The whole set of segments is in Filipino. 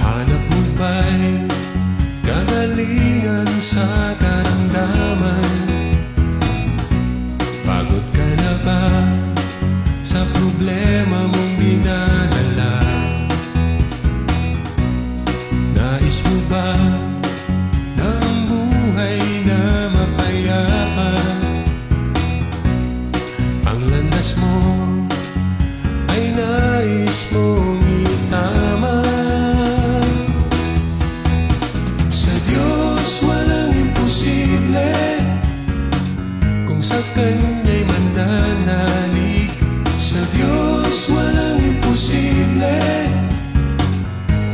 Hanap mo ba'y kagalingan sa karamdaman? Pagod ka na ba sa problema mong dinadala? Nais mo ba na ang buhay na mapayapa? Ang landas mo ay nais mong itama. Sa Diyos walang imposible, kung sa Kanya'y mananalig. Sa Diyos walang imposible,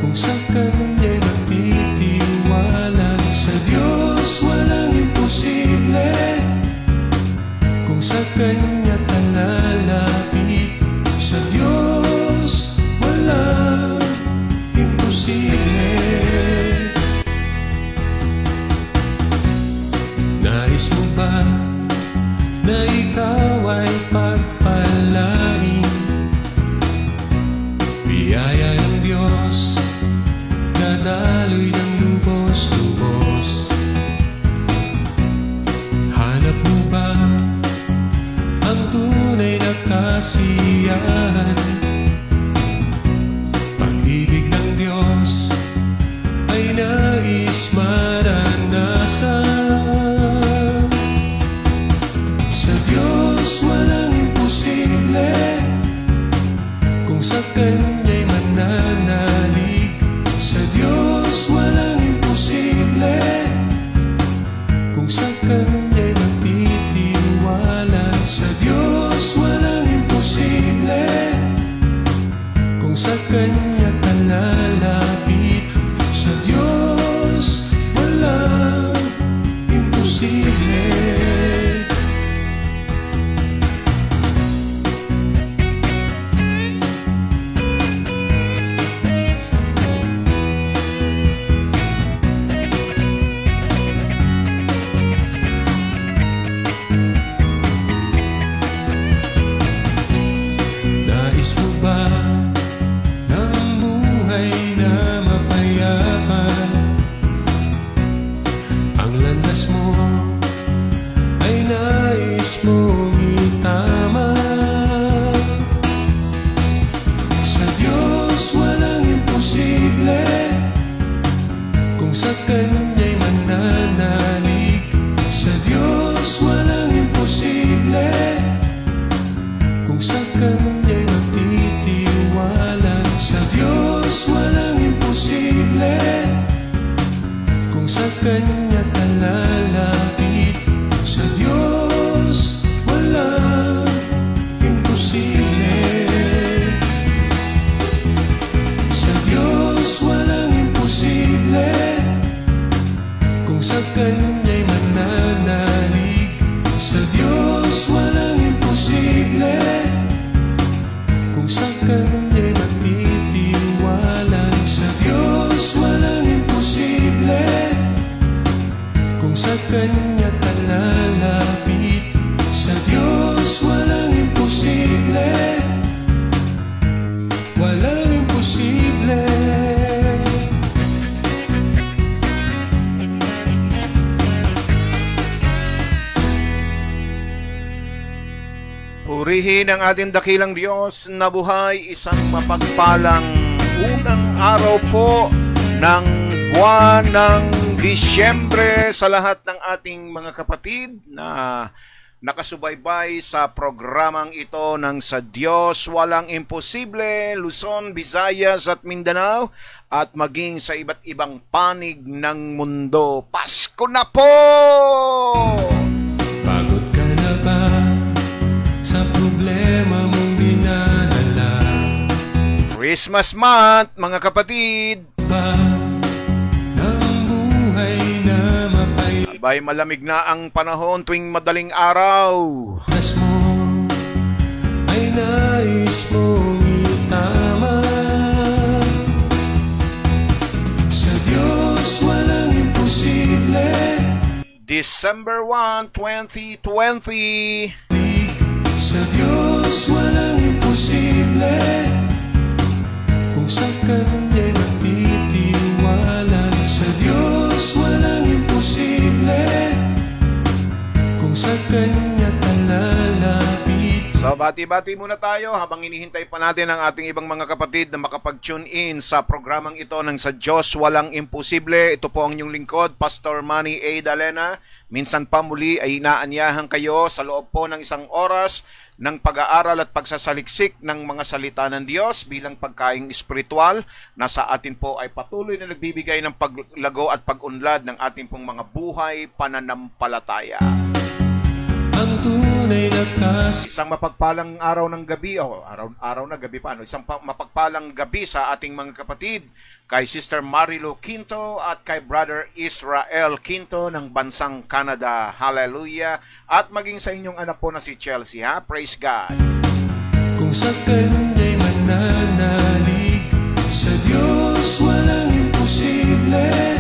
kung sa Kanya'y magtitiwala. Sa Diyos walang imposible, kung sa Kanya talalapit. Sa Diyos walang imposible. Nais mo ba na ikaw ay pagpalain? Biyaya ng Diyos, dadaloy ng lubos-lubos. Hanap mo ba ang tunay na kasiyahan? Pag-ibig ng Diyos ay nais maranasan. Sa Diyos walang imposible, kung sa Kanya'y mananalig. Sa Diyos walang imposible, kung sa Kanya'y magtitiwala. Sa Diyos walang imposible, kung sa Kanya talalapit. Sa Diyos walang imposible. Nais mo ba ng buhay na mapayapa? Ang landas mo ay nais mong itama. Sa Diyos walang imposible, kung sa Kanya'y mananalig. Sa Diyos walang imposible, kung sa Kanya'y magtitiwala. Sa Diyos walang imposible, kung sa Kanya talalapit. Sa Diyos walang imposible. Sa Diyos walang imposible, kung sa Kanya'y mananalig. Sa Diyos walang imposible, kung sa Kanya'y magtitiwala. Sa Diyos walang imposible, kung sa Kanya talalapit. Sa Diyos walang imposible, walang imposible. Purihin ang ating dakilang Diyos na buhay. Isang mapagpalang unang araw po ng buwan ng Disyembre sa lahat ng ating mga kapatid na nakasubaybay sa programang ito ng Sa Diyos Walang Imposible, Luzon, Visayas at Mindanao, at maging sa iba't ibang panig ng mundo. Pasko na po! Pagod ka na ba sa problema mong dinadala? Christmas month, mga kapatid! Ba ng buhay na mapayapa? Abay, malamig na ang panahon tuwing madaling araw. Landas mo ay nais mong itama. Sa Diyos walang imposible. December 1, 2020. Sa Diyos walang imposible, kung sa Kanya'y magtitiwala. sa Kanya talalapit. So, bati-bati muna tayo habang inihintay pa natin ang ating ibang mga kapatid na makapag-tune in sa programang ito ng Sa Diyos Walang Imposible. Ito po ang inyong lingkod, Pastor Manny A. Dalena. Minsan pa muli ay inaanyahan kayo sa loob po ng isang oras ng pag-aaral at pagsasaliksik ng mga salita ng Diyos bilang pagkaing espiritual na sa atin po ay patuloy na nagbibigay ng paglago at pag-unlad ng ating pong mga buhay pananampalataya. Ang tunay na Isang mapagpalang araw ng gabi, araw na gabi pa, isang mapagpalang gabi sa ating mga kapatid, kay Sister Marilu Quinto at kay Brother Israel Quinto ng bansang Canada. Hallelujah! At maging sa inyong anak po na si Chelsea, ha? Praise God! Kung sa Kanya'y mananalig, sa Diyos walang imposible.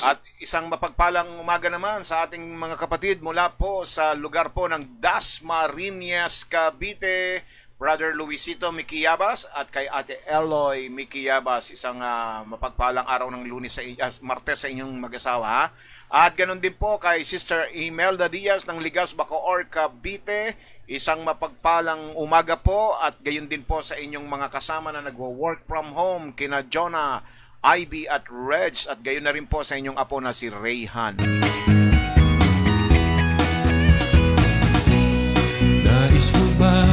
At isang mapagpalang umaga naman sa ating mga kapatid mula po sa lugar po ng Dasmariñas, Cavite, Brother Luisito Miquiyabas at kay Ate Eloy Miquiyabas. Isang mapagpalang araw ng Lunes Martes sa inyong mag-asawa, ha? At ganun din po kay Sister Imelda Diaz ng Ligas, Bacoor, Cavite. Isang mapagpalang umaga po at gayon din po sa inyong mga kasama na nagwo-work from home, kina Jonah, Ivy at Reg, at gayon na rin po sa inyong apo na si Rayhan. Nais mo ba?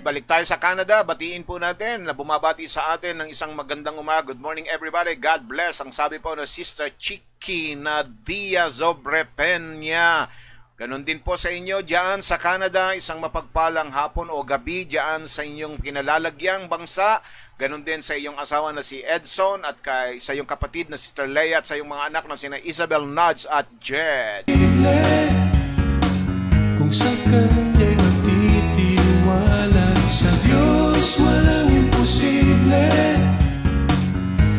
Balik tayo sa Canada, batiin po natin na bumabati sa atin ng isang magandang umaga. Good morning everybody, God bless. Ang sabi po na Sister Chicky Nadia Zobrepeña. Ganon din po sa inyo diyan sa Canada, isang mapagpalang hapon o gabi diyan sa inyong kinalalagyang bangsa. Ganon din sa iyong asawa na si Edson at kay sa iyong kapatid na Sister Leia at sa iyong mga anak na sina Isabel, Nudge at Jed. Kung sa Kanya'y magtitiwala, sa Diyos walang imposible.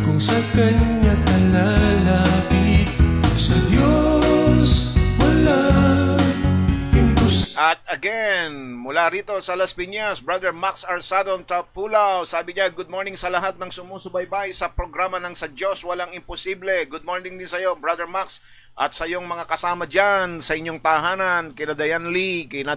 Kung sa Kanya talalapit, sa Diyos walang imposible. At again, mula rito sa Las Piñas, Brother Max Arsadon Tapulaw, sabi niya, good morning sa lahat ng sumusubaybay sa programa ng Sa Diyos Walang Imposible. Good morning din sa iyo, Brother Max, at sa iyong mga kasama dyan, sa inyong tahanan, kina Diana Lee, kina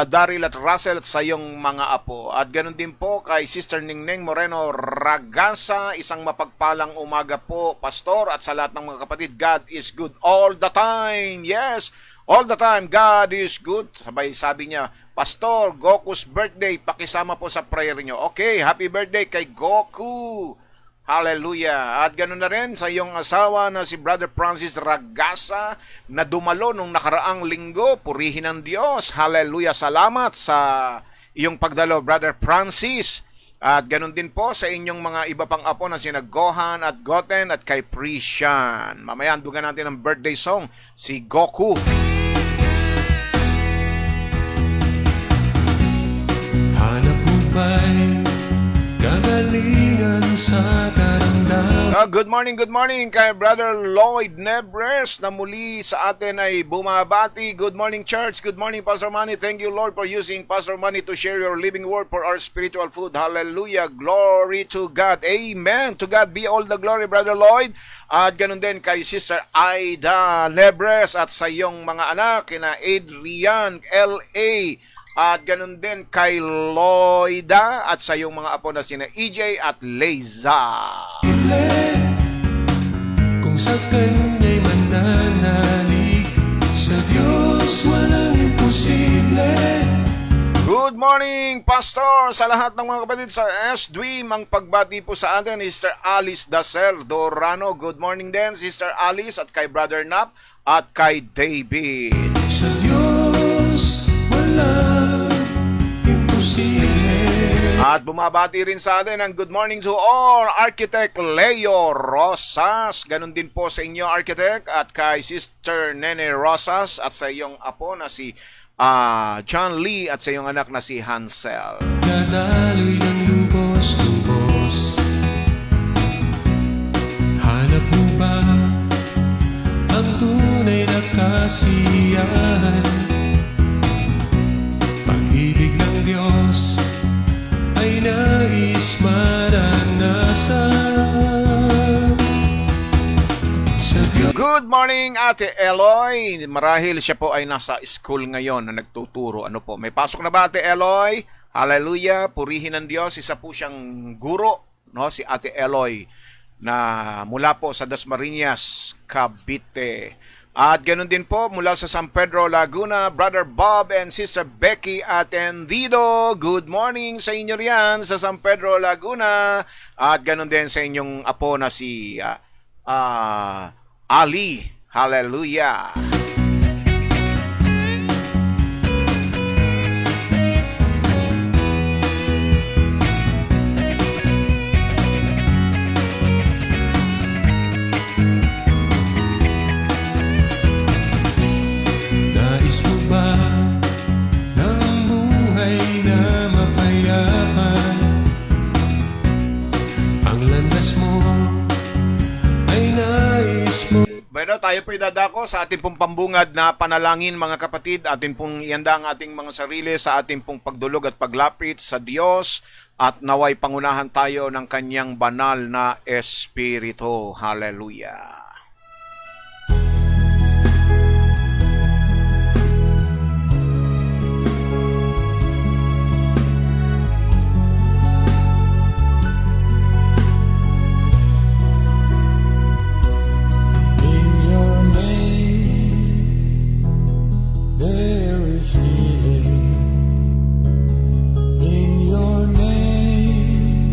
Daryl at Russell, at sa iyong mga apo. At ganun din po kay Sister Ningneng Moreno Ragasa, isang mapagpalang umaga po, Pastor, at sa lahat ng mga kapatid. God is good all the time. Yes, all the time, God is good. Sabi niya, Pastor, Goku's birthday, pakisama po sa prayer niyo. Okay, happy birthday kay Goku. Hallelujah. At ganoon na rin sa iyong asawa na si Brother Francis Ragasa na dumalo nung nakaraang linggo. Purihin ang Diyos. Hallelujah. Salamat sa iyong pagdalo, Brother Francis. At ganoon din po sa inyong mga iba pang apo na sina Gohan at Goten at kay Prishan. Mamaya handugan natin ang birthday song, si Goku. Hanap mo ba'y kagalingan sa karamdaman? Good morning kay Brother Lloyd Nebres na muli sa atin ay bumabati. Good morning, church. Good morning, Pastor Manny. Thank you, Lord, for using Pastor Manny to share your living word for our spiritual food. Hallelujah. Glory to God. Amen. To God be all the glory, Brother Lloyd. At ganun din kay Sister Aida Nebres at sa iyong mga anak, kina Adrian L.A., at ganun din kay Lloyda at sa iyong mga apo na sina EJ at Leiza. Kung sa Kanya'y mananalig, sa Diyos walang imposible. Good morning, Pastor, sa lahat ng mga kapatid sa S-Dream. Ang pagbati po sa atin, Sister Alice Dacer Dorano. Good morning din, Sister Alice, at kay Brother Nap at kay David. Sa Diyos walang imposible. At bumabati rin sa atin ang good morning to all, Architect Leo Rosas. Ganon din po sa inyo, Architect, at kay Sister Nene Rosas at sa iyong apo na si John Lee at sa iyong anak na si Hansel. Dadaloy ng lubos-lubos. Hanap mo ba ang tunay na kasiyahan? Pag-ibig ng Diyos ay nais maranasan. Sa Diyos. Good morning, Ate Eloy. Marahil siya po ay nasa school ngayon na nagtuturo. Ano po, may pasok na ba, Ate Eloy? Hallelujah, purihin ng Diyos. Isa po siyang guro, no? Si Ate Eloy na mula po sa Dasmariñas, Cavite. At ganoon din po mula sa San Pedro, Laguna, Brother Bob and Sister Becky Atendido. Good morning sa inyo riyan sa San Pedro, Laguna. At ganoon din sa inyong apo na si Ali. Hallelujah. Nais mo ba ng buhay na mapayapa? Ang landas mo ay nais mo. Bueno, tayo po idadako sa ating pong pambungad na panalangin, mga kapatid. Atin pong ihanda ang ating mga sarili sa ating pong pagdulog at paglapit sa Diyos at naway pangunahan tayo ng kanyang banal na Espiritu. Hallelujah. In your name there is healing. In your name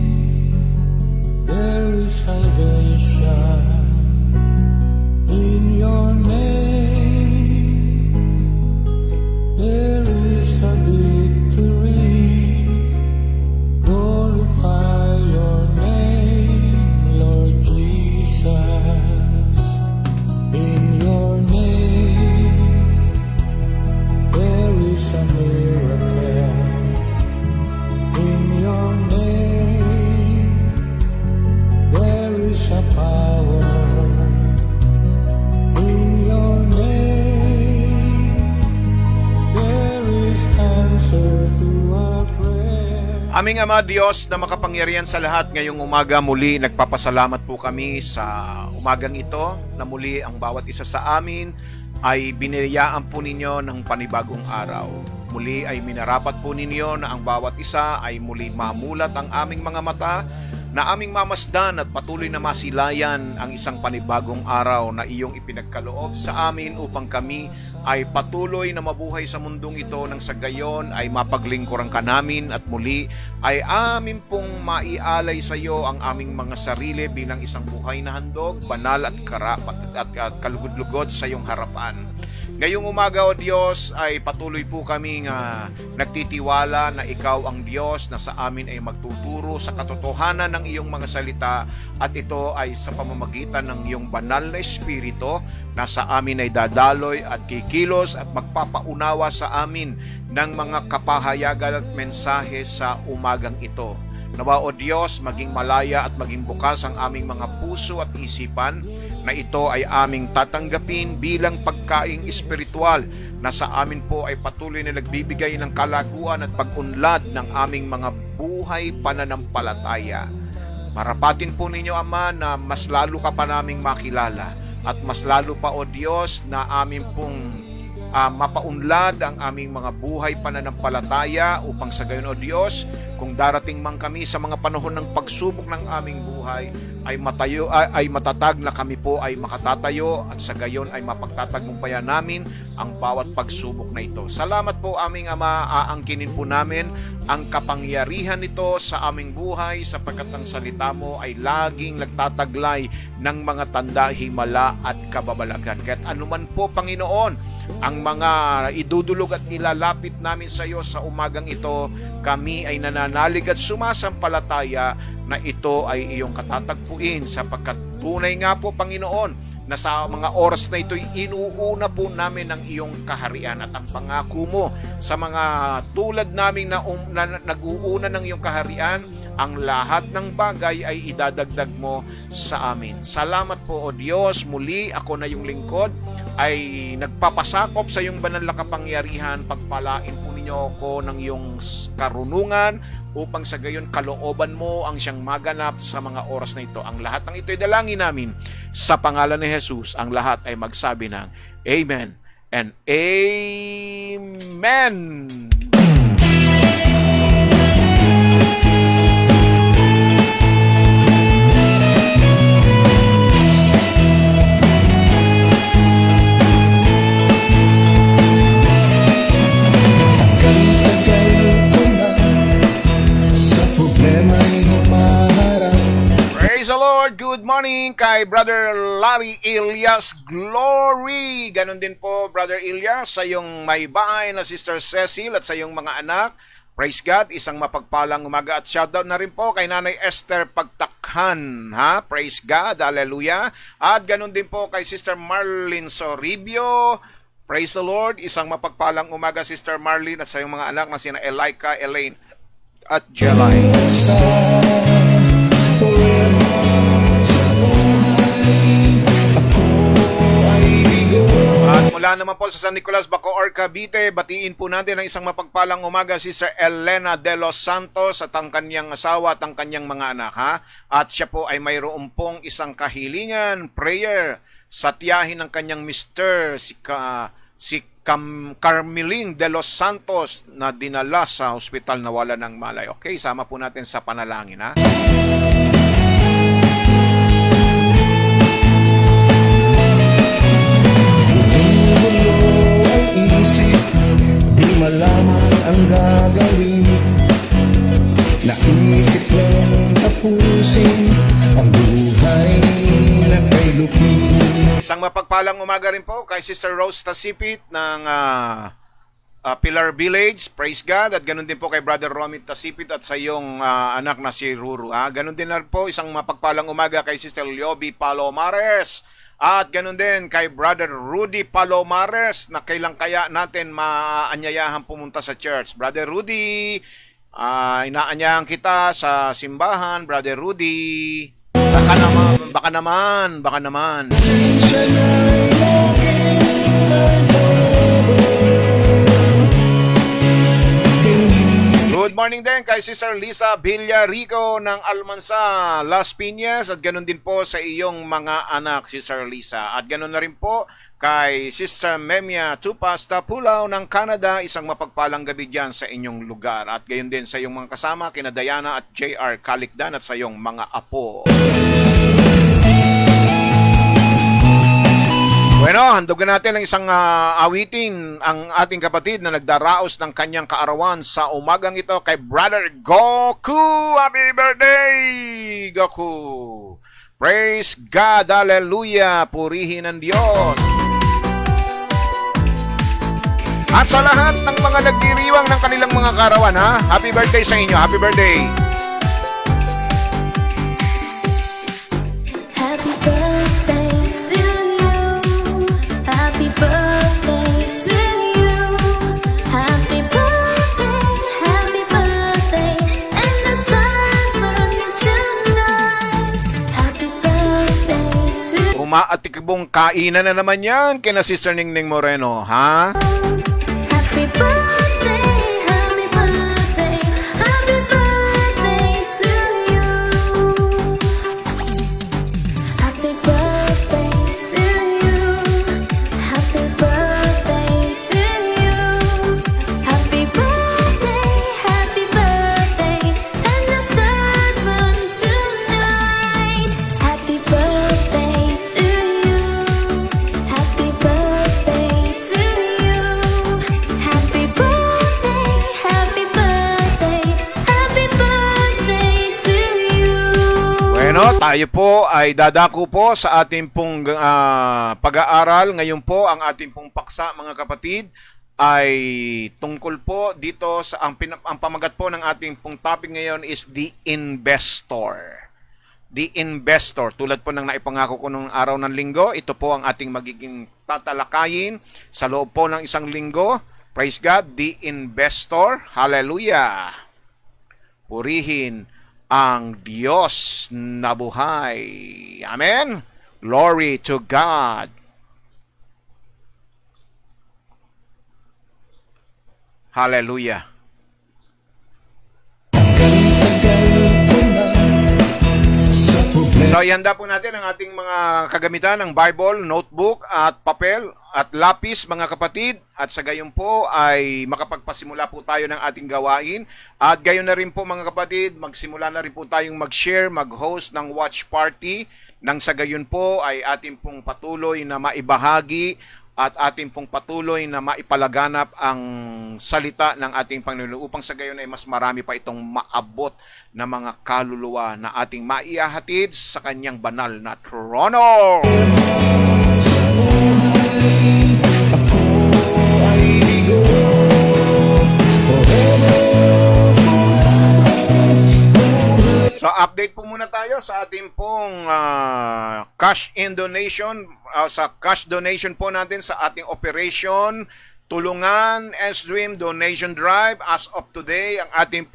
there is salvation. In your name there is a victory. Glorify your name, Lord Jesus. In your name there is a miracle. In your name there is a power. In your name there is answer to our prayer. Aming Ama Diyos na makapangyarihan sa lahat, ngayong umaga muli nagpapasalamat po kami sa umagang ito na muli ang bawat isa sa amin ay biniyayaan po ninyo ng panibagong araw. Muli ay minarapat po ninyo na ang bawat isa ay muli mamulat ang aming mga mata, na aming mamasdan at patuloy na masilayan ang isang panibagong araw na iyong ipinagkaloob sa amin upang kami ay patuloy na mabuhay sa mundong ito nang sa gayon ay mapaglingkuran ka namin at muli ay amin pong maialay sa iyo ang aming mga sarili bilang isang buhay na handog, banal at karapat at kalugod-lugod sa iyong harapan. Ngayong umaga, O Diyos, ay patuloy po kaming nagtitiwala na Ikaw ang Diyos na sa amin ay magtuturo sa katotohanan ng iyong mga salita at ito ay sa pamamagitan ng iyong banal na Espiritu na sa amin ay dadaloy at kikilos at magpapaunawa sa amin ng mga kapahayagan at mensahe sa umagang ito. Nawa, O Diyos, maging malaya at maging bukas ang aming mga puso at isipan na ito ay aming tatanggapin bilang pagkaing espiritual na sa amin po ay patuloy na nagbibigay ng kalaguan at pag-unlad ng aming mga buhay pananampalataya. Marapatin po ninyo, Ama, na mas lalo ka pa naming makilala at mas lalo pa, O Diyos, na amin pong mapaunlad ang aming mga buhay pananampalataya upang sa gayon, O Diyos, kung darating man kami sa mga panahon ng pagsubok ng aming buhay, ay matatag na kami po ay makatatayo at sa gayon ay mapagtatagumpayan namin ang bawat pagsubok na ito. Salamat po, aming Ama, aangkinin po namin ang kapangyarihan nito sa aming buhay sapagkat ang salita mo ay laging nagtataglay ng mga tanda, himala at kababalagan. Kaya't anuman po, Panginoon, ang mga idudulog at ilalapit namin sa iyo sa umagang ito, kami ay nananalig at sumasampalataya na ito ay iyong katatagpuin sapagkat tunay nga po, Panginoon, na sa mga oras na ito'y inuuna po namin ang iyong kaharian at ang pangako mo sa mga tulad namin na nag-uuna ng iyong kaharian, ang lahat ng bagay ay idadagdag mo sa amin. Salamat po, O Diyos. Muli ako na yung lingkod ay nagpapasakop sa iyong banal na kapangyarihan. Pagpalain po ninyo niyo ko ng iyong karunungan upang sa gayon kalooban mo ang siyang maganap sa mga oras na ito. Ang lahat ng ito ay dalangin namin sa pangalan ni Jesus. Ang lahat ay magsabi ng Amen and Amen. Praise the Lord! Good morning kay Brother Larry Elias. Glory! Ganon din po, Brother Elias, sa iyong may bahay na Sister Cecil at sa iyong mga anak. Praise God, isang mapagpalang umaga at shoutout na rin po kay Nanay Esther Pagtakhan. Ha? Praise God, hallelujah. At ganon din po kay Sister Marlene Soribio. Praise the Lord, isang mapagpalang umaga, Sister Marlene, at sa iyong mga anak na sina Elika, Elaine, at Jelay. At mula naman po sa San Nicolas, Bacoor, Cavite, batiin po natin ang isang mapagpalang umaga, Sister Elena de los Santos at ang kanyang asawa at ang kanyang mga anak. Ha? At siya po ay mayroon pong isang kahilingan, prayer, sa tiyahin ng kanyang mister, si Carmeling de los Santos na dinala sa ospital na wala ng malay. Okay, sama po natin sa panalangin, ha? Di malaman ang gagawin. Naisip lang tapusin ang buhay na kay lupin. Isang mapagpalang umaga rin po kay Sister Rose Tasipit ng Pilar Village. Praise God. At ganun din po kay Brother Romy Tasipit at sa iyong anak na si Ruru. Ganun din na po isang mapagpalang umaga kay Sister Lioby Palomares. At ganun din kay Brother Rudy Palomares na kailang kaya natin maanyayahan pumunta sa church. Brother Rudy, inaanyahan kita sa simbahan, Brother Rudy. Baka naman. Good morning din kay Sister Lisa Villarico ng Almansa, Las Piñas, at ganun din po sa iyong mga anak, Sister Lisa. At ganun na rin po kay Sister Memia Tupas Tapulaw ng Canada, isang mapagpalang gabi dyan sa inyong lugar. At gayon din sa iyong mga kasama, kina Diana at JR Kalikdan at sa iyong mga apo. Bueno, handugan natin ang isang awitin ang ating kapatid na nagdaraos ng kanyang kaarawan sa umagang ito kay Brother Goku. Happy birthday, Goku! Praise God, hallelujah! Purihin ang Diyos! At sa lahat ng mga nagdiriwang ng kanilang mga kaarawan, ha? Happy birthday sa inyo! Happy birthday! Happy birthday to you. Happy birthday to you. Happy birthday, and the stars burn tonight. Happy birthday to you. Umaatikbong kainan na naman yan kina Sister Ningning Moreno, ha? Happy birthday, happy birthday, happy birthday to you. Happy birthday to you. Happy birthday to you. Happy birthday, and the stars burn tonight. Happy birthday to you. Happy birthday to you. Happy birthday, happy birthday, happy birthday to you. Bueno, tayo po ay dadako po sa ating pong pag-aaral. Ngayon po, ang ating pong paksa, mga kapatid, ay tungkol po dito sa ang pamagat po ng ating pong topic ngayon is the investor. The investor. Tulad po ng naipangako ko nung araw ng linggo, ito po ang ating magiging tatalakayin sa loob po ng isang linggo. Praise God, the investor. Hallelujah. Purihin ang Diyos na buhay. Amen. Glory to God. Hallelujah. Sa problema So, ihanda po natin ang ating mga kagamitan ng Bible, notebook at papel at lapis mga kapatid. At sa gayon po ay makapagpasimula po tayo ng ating gawain. At gayon na rin po mga kapatid, magsimula na rin po tayong mag-share, mag-host ng watch party. Nang sa gayon po ay ating pong patuloy na maibahagi at ating pong patuloy na maipalaganap ang salita ng ating Panginoon upang sa gayon ay mas marami pa itong maabot na mga kaluluwa na ating maihahatid sa kanyang banal na trono. ay bigo. So update po muna tayo sa ating pong cash in donation, sa cash donation po natin sa ating operation Tulungan SDream Donation Drive. As of today, ang ating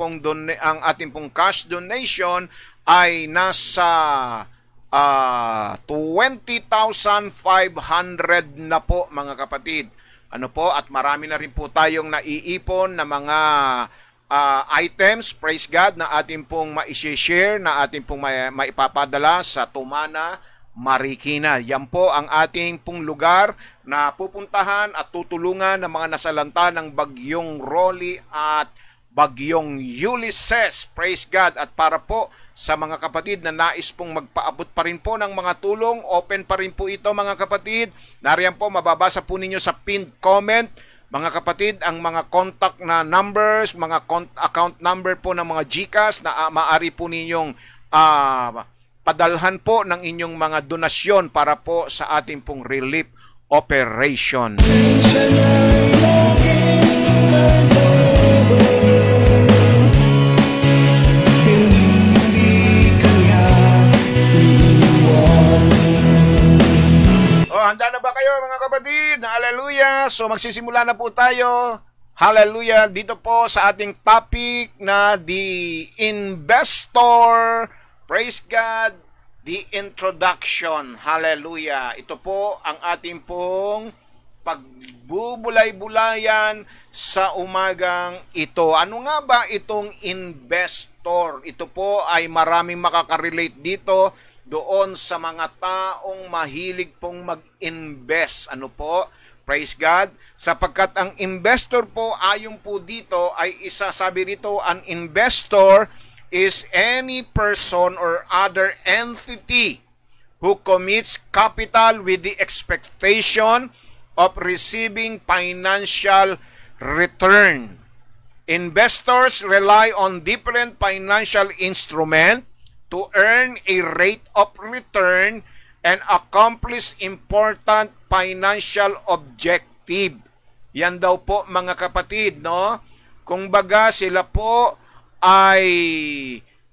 pong cash donation ay nasa 20,500 na po mga kapatid. Ano po, at marami na rin po tayong naiipon na mga items, praise God, na ating pong ma-share, na ating pong maipapadala sa Tumana, Marikina. Yan po ang ating pong lugar na pupuntahan at tutulungan ng mga nasalanta ng bagyong Rolly at bagyong Ulysses. Praise God. At para po sa mga kapatid na nais pong magpaabot pa rin po ng mga tulong, open pa rin po ito mga kapatid. Nariyan po, mababasa po ninyo sa pinned comment. Mga kapatid, ang mga contact na numbers, mga account number po ng mga GCash na maaari po ninyong padalhan po ng inyong mga donasyon para po sa ating pong relief operation. Handa na ba kayo mga kapatid? Hallelujah! So magsisimula na po tayo. Hallelujah! Dito po sa ating topic na the investor. Praise God! The introduction. Hallelujah! Ito po ang ating pong pagbubulay-bulayan sa umagang ito. Ano nga ba itong investor? Ito po ay maraming makakarelate dito doon sa mga taong mahilig pong mag-invest. Ano po? Praise God. Sapagkat ang investor po, ayon po dito, ay isa, sabi rito, an investor is any person or other entity who commits capital with the expectation of receiving financial return. Investors rely on different financial instruments to earn a rate of return and accomplish important financial objective. Yan daw po mga kapatid, no? Kung baga sila po ay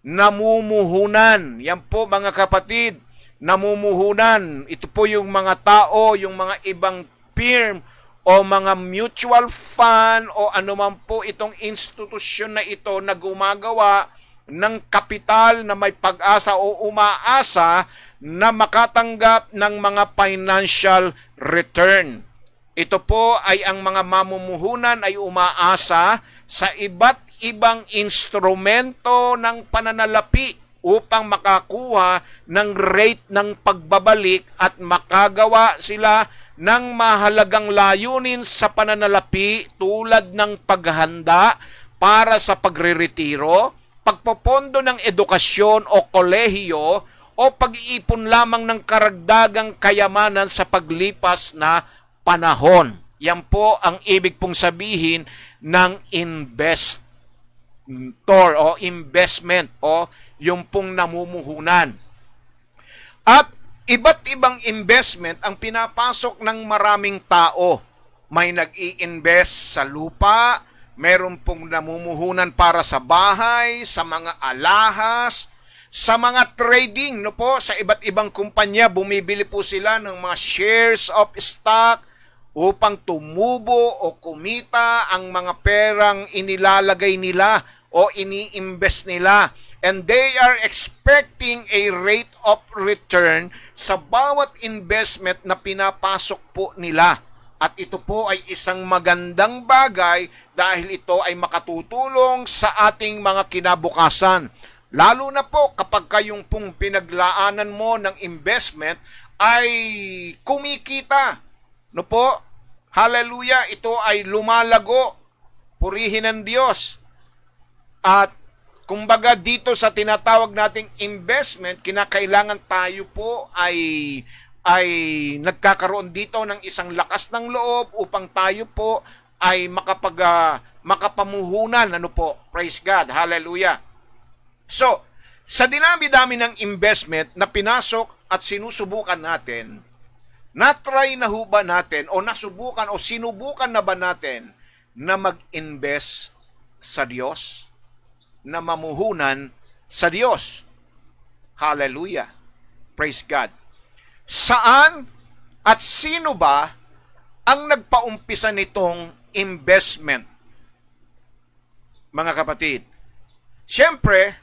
namumuhunan. Yan po mga kapatid, namumuhunan. Ito po yung mga tao, yung mga ibang firm o mga mutual fund o anuman po itong institusyon na ito na gumagawa ng kapital na may pag-asa o umaasa na makatanggap ng mga financial return. Ito po ay ang mga mamumuhunan ay umaasa sa iba't ibang instrumento ng pananalapi upang makakuha ng rate ng pagbabalik at makagawa sila ng mahalagang layunin sa pananalapi tulad ng paghahanda para sa pagreretiro, pagpopondo ng edukasyon o kolehiyo o pag-iipon lamang ng karagdagang kayamanan sa paglipas na panahon. Yan po ang ibig pong sabihin ng investor o investment o yung pong namumuhunan. At iba't ibang investment ang pinapasok ng maraming tao. May nag-i-invest sa lupa, meron pong namumuhunan para sa bahay, sa mga alahas, sa mga trading, no po, sa iba't ibang kumpanya, bumibili po sila ng mga shares of stock upang tumubo o kumita ang mga perang inilalagay nila o ini-invest nila. And they are expecting a rate of return sa bawat investment na pinapasok po nila. At ito po ay isang magandang bagay dahil ito ay makatutulong sa ating mga kinabukasan. Lalo na po kapag kayong pong pinaglaanan mo ng investment ay kumikita. No po? Hallelujah! Ito ay lumalago. Purihin ng Diyos. At kumbaga dito sa tinatawag nating investment, kinakailangan tayo po ay nagkakaroon dito ng isang lakas ng loob upang tayo po ay makapamuhunan. Ano po? Praise God. Hallelujah. So, sa dinami-dami ng investment na pinasok at sinusubukan natin, na-try na ho ba natin o nasubukan o sinubukan na ba natin na mag-invest sa Diyos? Na mamuhunan sa Diyos? Hallelujah. Praise God. Saan at sino ba ang nagpaumpisa nitong investment? Mga kapatid, siyempre,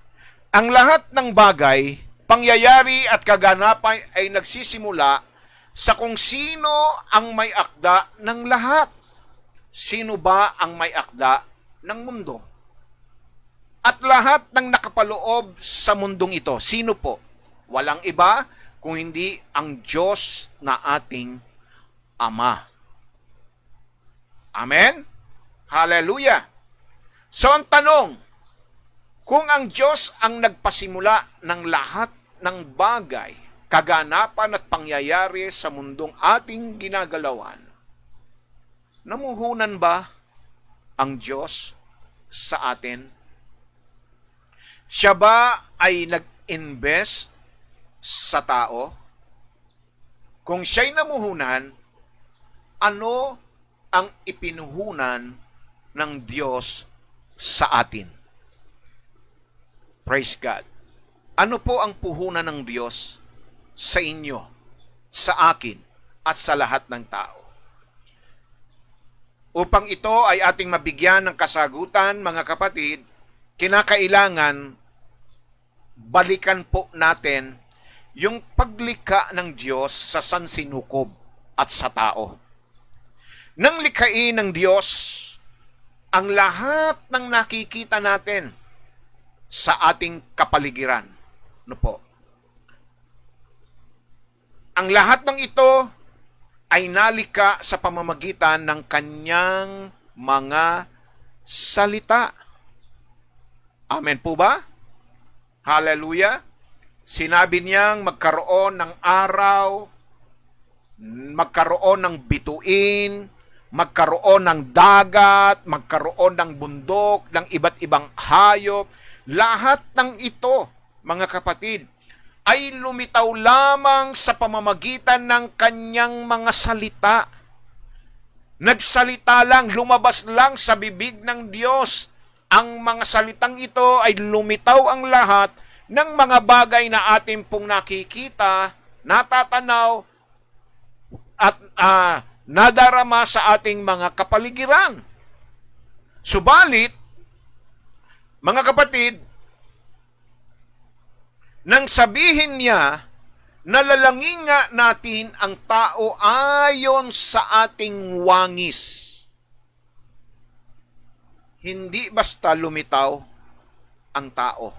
ang lahat ng bagay, pangyayari at kaganapan ay nagsisimula sa kung sino ang may akda ng lahat. Sino ba ang may akda ng mundo? At lahat ng nakapaloob sa mundong ito, sino po? Walang iba kung hindi ang Diyos na ating Ama. Amen? Hallelujah! So ang tanong, kung ang Diyos ang nagpasimula ng lahat ng bagay, kaganapan at pangyayari sa mundong ating ginagalawan, namuhunan ba ang Diyos sa atin? Siya ba ay nag-invest sa tao? Kung siya'y namuhunan, ano ang ipinuhunan ng Diyos sa atin? Praise God. Ano po ang puhunan ng Diyos sa inyo, sa akin, at sa lahat ng tao? Upang ito ay ating mabigyan ng kasagutan, mga kapatid, kinakailangan balikan po natin yung paglikha ng Diyos sa sansinukob at sa tao. Nang likhain ng Diyos ang lahat ng nakikita natin sa ating kapaligiran. Ano po? Ang lahat ng ito ay nalikha sa pamamagitan ng kanyang mga salita. Amen po ba? Hallelujah! Sinabi niyang magkaroon ng araw, magkaroon ng bituin, magkaroon ng dagat, magkaroon ng bundok, ng iba't ibang hayop. Lahat ng ito, mga kapatid, ay lumitaw lamang sa pamamagitan ng kanyang mga salita. Nagsalita lang, lumabas lang sa bibig ng Diyos. Ang mga salitang ito ay lumitaw ang lahat ng mga bagay na ating pong nakikita, natatanaw, at nadarama sa ating mga kapaligiran. Subalit, mga kapatid, nang sabihin niya, nalalangin nga natin ang tao ayon sa ating wangis. Hindi basta lumitaw ang tao.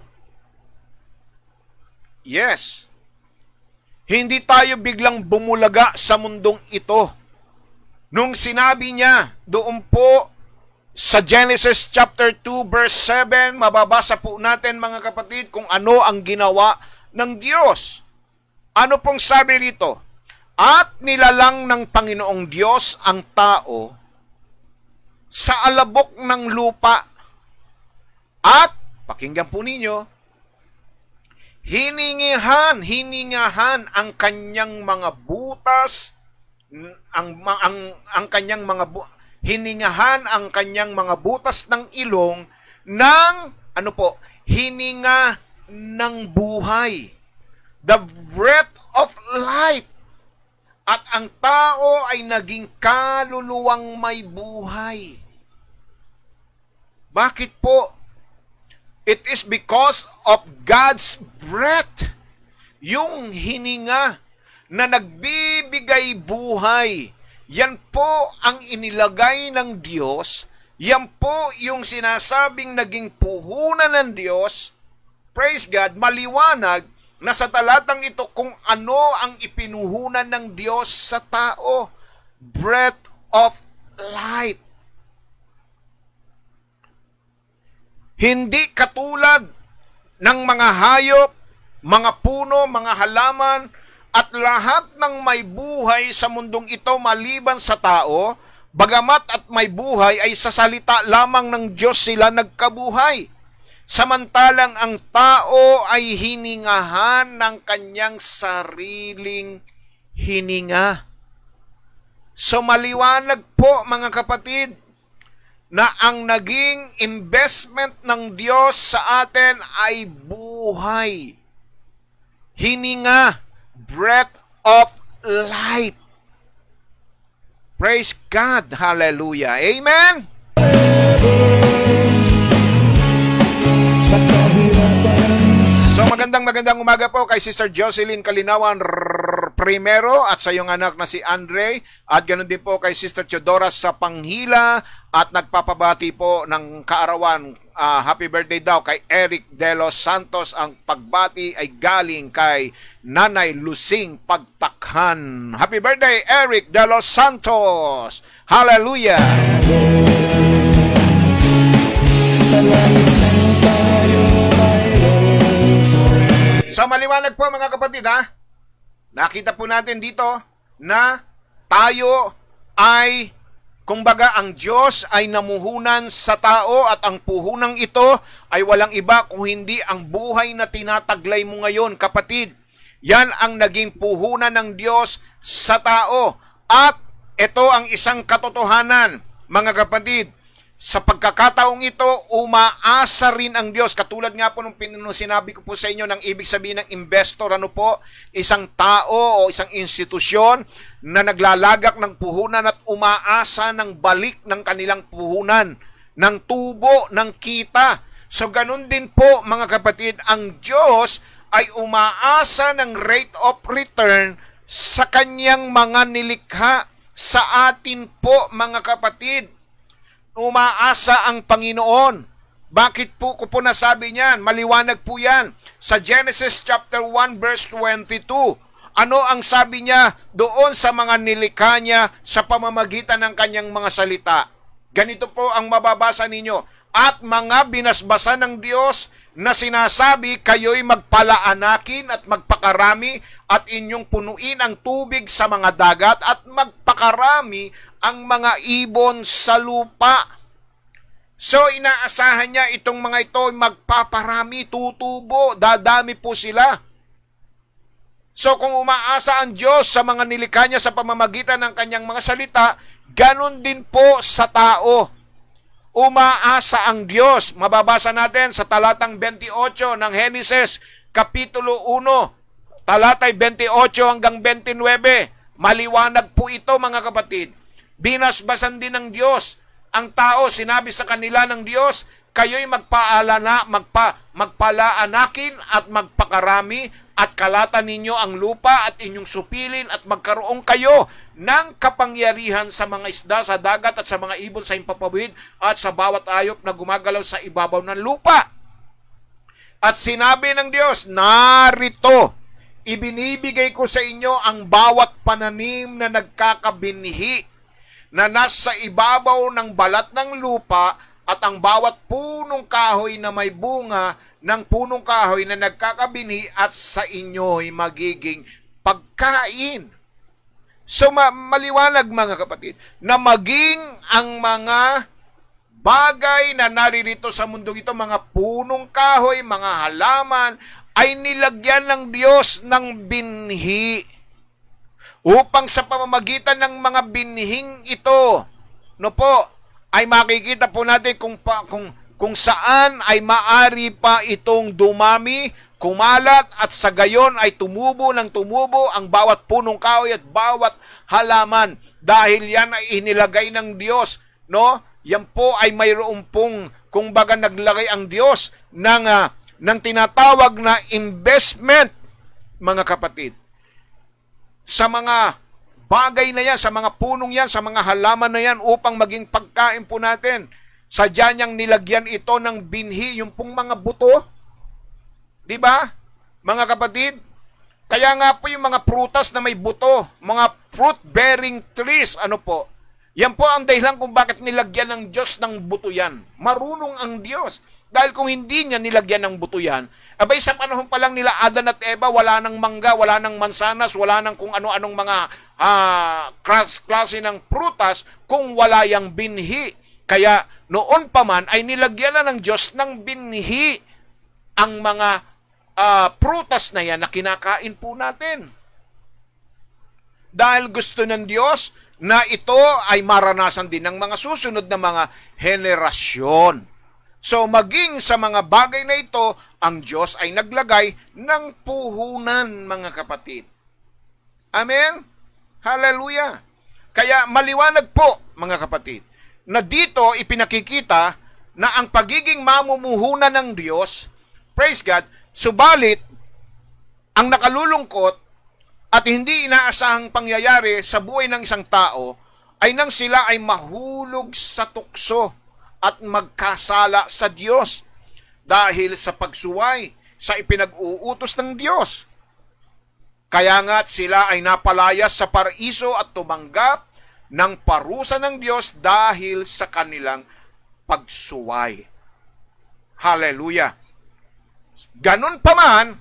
Yes. Hindi tayo biglang bumulaga sa mundong ito. Nung sinabi niya doon po sa Genesis chapter 2 verse 7, mababasa po natin mga kapatid kung ano ang ginawa ng Diyos. Ano pong sabi rito? At nilalang ng Panginoong Diyos ang tao sa alabok ng lupa. At, pakinggan po ninyo, hiningahan ang kanyang mga butas, hiningahan ang kanyang mga butas ng ilong ng, ano po, hininga ng buhay. The breath of life. At ang tao ay naging kaluluwang may buhay. Bakit po? It is because of God's breath. Yung hininga na nagbibigay buhay. Yan po ang inilagay ng Diyos. Yan po yung sinasabing naging puhunan ng Diyos. Praise God, maliwanag na sa talatang ito kung ano ang ipinuhunan ng Diyos sa tao. Breath of life. Hindi katulad ng mga hayop, mga puno, mga halaman, at lahat ng may buhay sa mundong ito maliban sa tao, bagamat at may buhay ay sa salita lamang ng Diyos sila nagkabuhay. Samantalang ang tao ay hiningahan ng kanyang sariling hininga. So maliwanag po mga kapatid, na ang naging investment ng Diyos sa atin ay buhay, hininga, breath of life. Praise God. Hallelujah. Amen. Sa kahirapan, So magandang umaga po kay Sister Jocelyn Kalinawan Primero at sa iyong anak na si Andre, at ganoon din po kay Sister Teodora sa Panghila, at nagpapabati po ng kaarawan. Happy birthday daw kay Eric De Los Santos. Ang pagbati ay galing kay Nanay Lusing Pagtakhan. Happy birthday Eric De Los Santos. Hallelujah. sa langit ng tayo mayroon. So maliwanag po mga kapatid ha. Nakita po natin dito na tayo ay, kumbaga, ang Diyos ay namuhunan sa tao, at ang puhunang ito ay walang iba kung hindi ang buhay na tinataglay mo ngayon, kapatid. Yan ang naging puhunan ng Diyos sa tao. At ito ang isang katotohanan, mga kapatid. Sa pagkakataong ito, umaasa rin ang Diyos. Katulad nga po nung sinabi ko po sa inyo ng ibig sabihin ng investor, ano po, isang tao o isang institusyon na naglalagak ng puhunan at umaasa ng balik ng kanilang puhunan, ng tubo, ng kita. So ganun din po mga kapatid, ang Diyos ay umaasa ng rate of return sa kanyang mga nilikha. Sa atin po mga kapatid, umaasa ang Panginoon. Bakit po ko po nasabi niyan? Maliwanag po yan. Sa Genesis chapter 1 verse 22. Ano ang sabi niya doon sa mga nilikha niya sa pamamagitan ng kanyang mga salita? Ganito po ang mababasa ninyo. At mga binasbasan ng Diyos na sinasabi, kayo'y magpalaanakin at magpakarami at inyong punuin ang tubig sa mga dagat at magpakarami ang mga ibon sa lupa. So inaasahan niya itong mga ito magpaparami, tutubo, dadami po sila. So kung umaasa ang Diyos sa mga nilikha niya sa pamamagitan ng kanyang mga salita, ganun din po sa tao. Umaasa ang Diyos. Mababasa natin sa talatang 28 ng Genesis, Kapitulo 1, talatay 28 hanggang 29. Maliwanag po ito mga kapatid. Binasbasan din ng Diyos ang tao. Sinabi sa kanila ng Diyos, kayo'y magpalaanakin at magpakarami at kalatan ninyo ang lupa at inyong supilin at magkaroon kayo ng kapangyarihan sa mga isda sa dagat at sa mga ibon sa himpapawid at sa bawat hayop na gumagalaw sa ibabaw ng lupa. At sinabi ng Diyos, narito, ibinibigay ko sa inyo ang bawat pananim na nagkakabinhi na nasa ibabaw ng balat ng lupa at ang bawat punong kahoy na may bunga ng punong kahoy na nagkakabinhi at sa inyo'y magiging pagkain. So maliwanag mga kapatid, na maging ang mga bagay na naririto sa mundong ito, mga punong kahoy, mga halaman, ay nilagyan ng Diyos ng binhi upang sa pamamagitan ng mga binhing ito, no po, ay makikita po natin kung saan ay maari pa itong dumami, kumalat, at sa gayon ay tumubo ng tumubo ang bawat punong kahoy at bawat halaman. Dahil yan ay inilagay ng Diyos, no? Yan po ay mayroon pong, kung baga naglagay ang Diyos ng tinatawag na investment, mga kapatid, sa mga bagay na yan, sa mga punong yan, sa mga halaman na yan upang maging pagkain po natin. Sadya niyang nilagyan ito ng binhi, yung pong mga buto. Di ba, mga kapatid? Kaya nga po yung mga prutas na may buto, mga fruit-bearing trees, ano po, yan po ang dahilan kung bakit nilagyan ng Diyos ng buto yan. Marunong ang Diyos. Dahil kung hindi niya nilagyan ng buto yan, abay sa panahon pa lang nila Adan at Eva, wala nang mangga, wala nang mansanas, wala nang kung ano-anong mga klase ng prutas kung wala yang binhi. Kaya noon pa man ay nilagyan na ng Diyos ng binhi ang mga prutas na yan na kinakain po natin. Dahil gusto ng Diyos na ito ay maranasan din ng mga susunod na mga henerasyon. So maging sa mga bagay na ito, ang Diyos ay naglagay ng puhunan, mga kapatid. Amen? Hallelujah! Kaya maliwanag po, mga kapatid, na dito ipinakikita na ang pagiging mamumuhunan ng Diyos, praise God, subalit, ang nakalulungkot at hindi inaasahang pangyayari sa buhay ng isang tao ay nang sila ay mahulog sa tukso at magkasala sa Diyos dahil sa pagsuway sa ipinag-uutos ng Diyos. Kaya nga sila ay napalayas sa paraiso at tumanggap ng parusa ng Diyos dahil sa kanilang pagsuway. Hallelujah! Ganun pa man,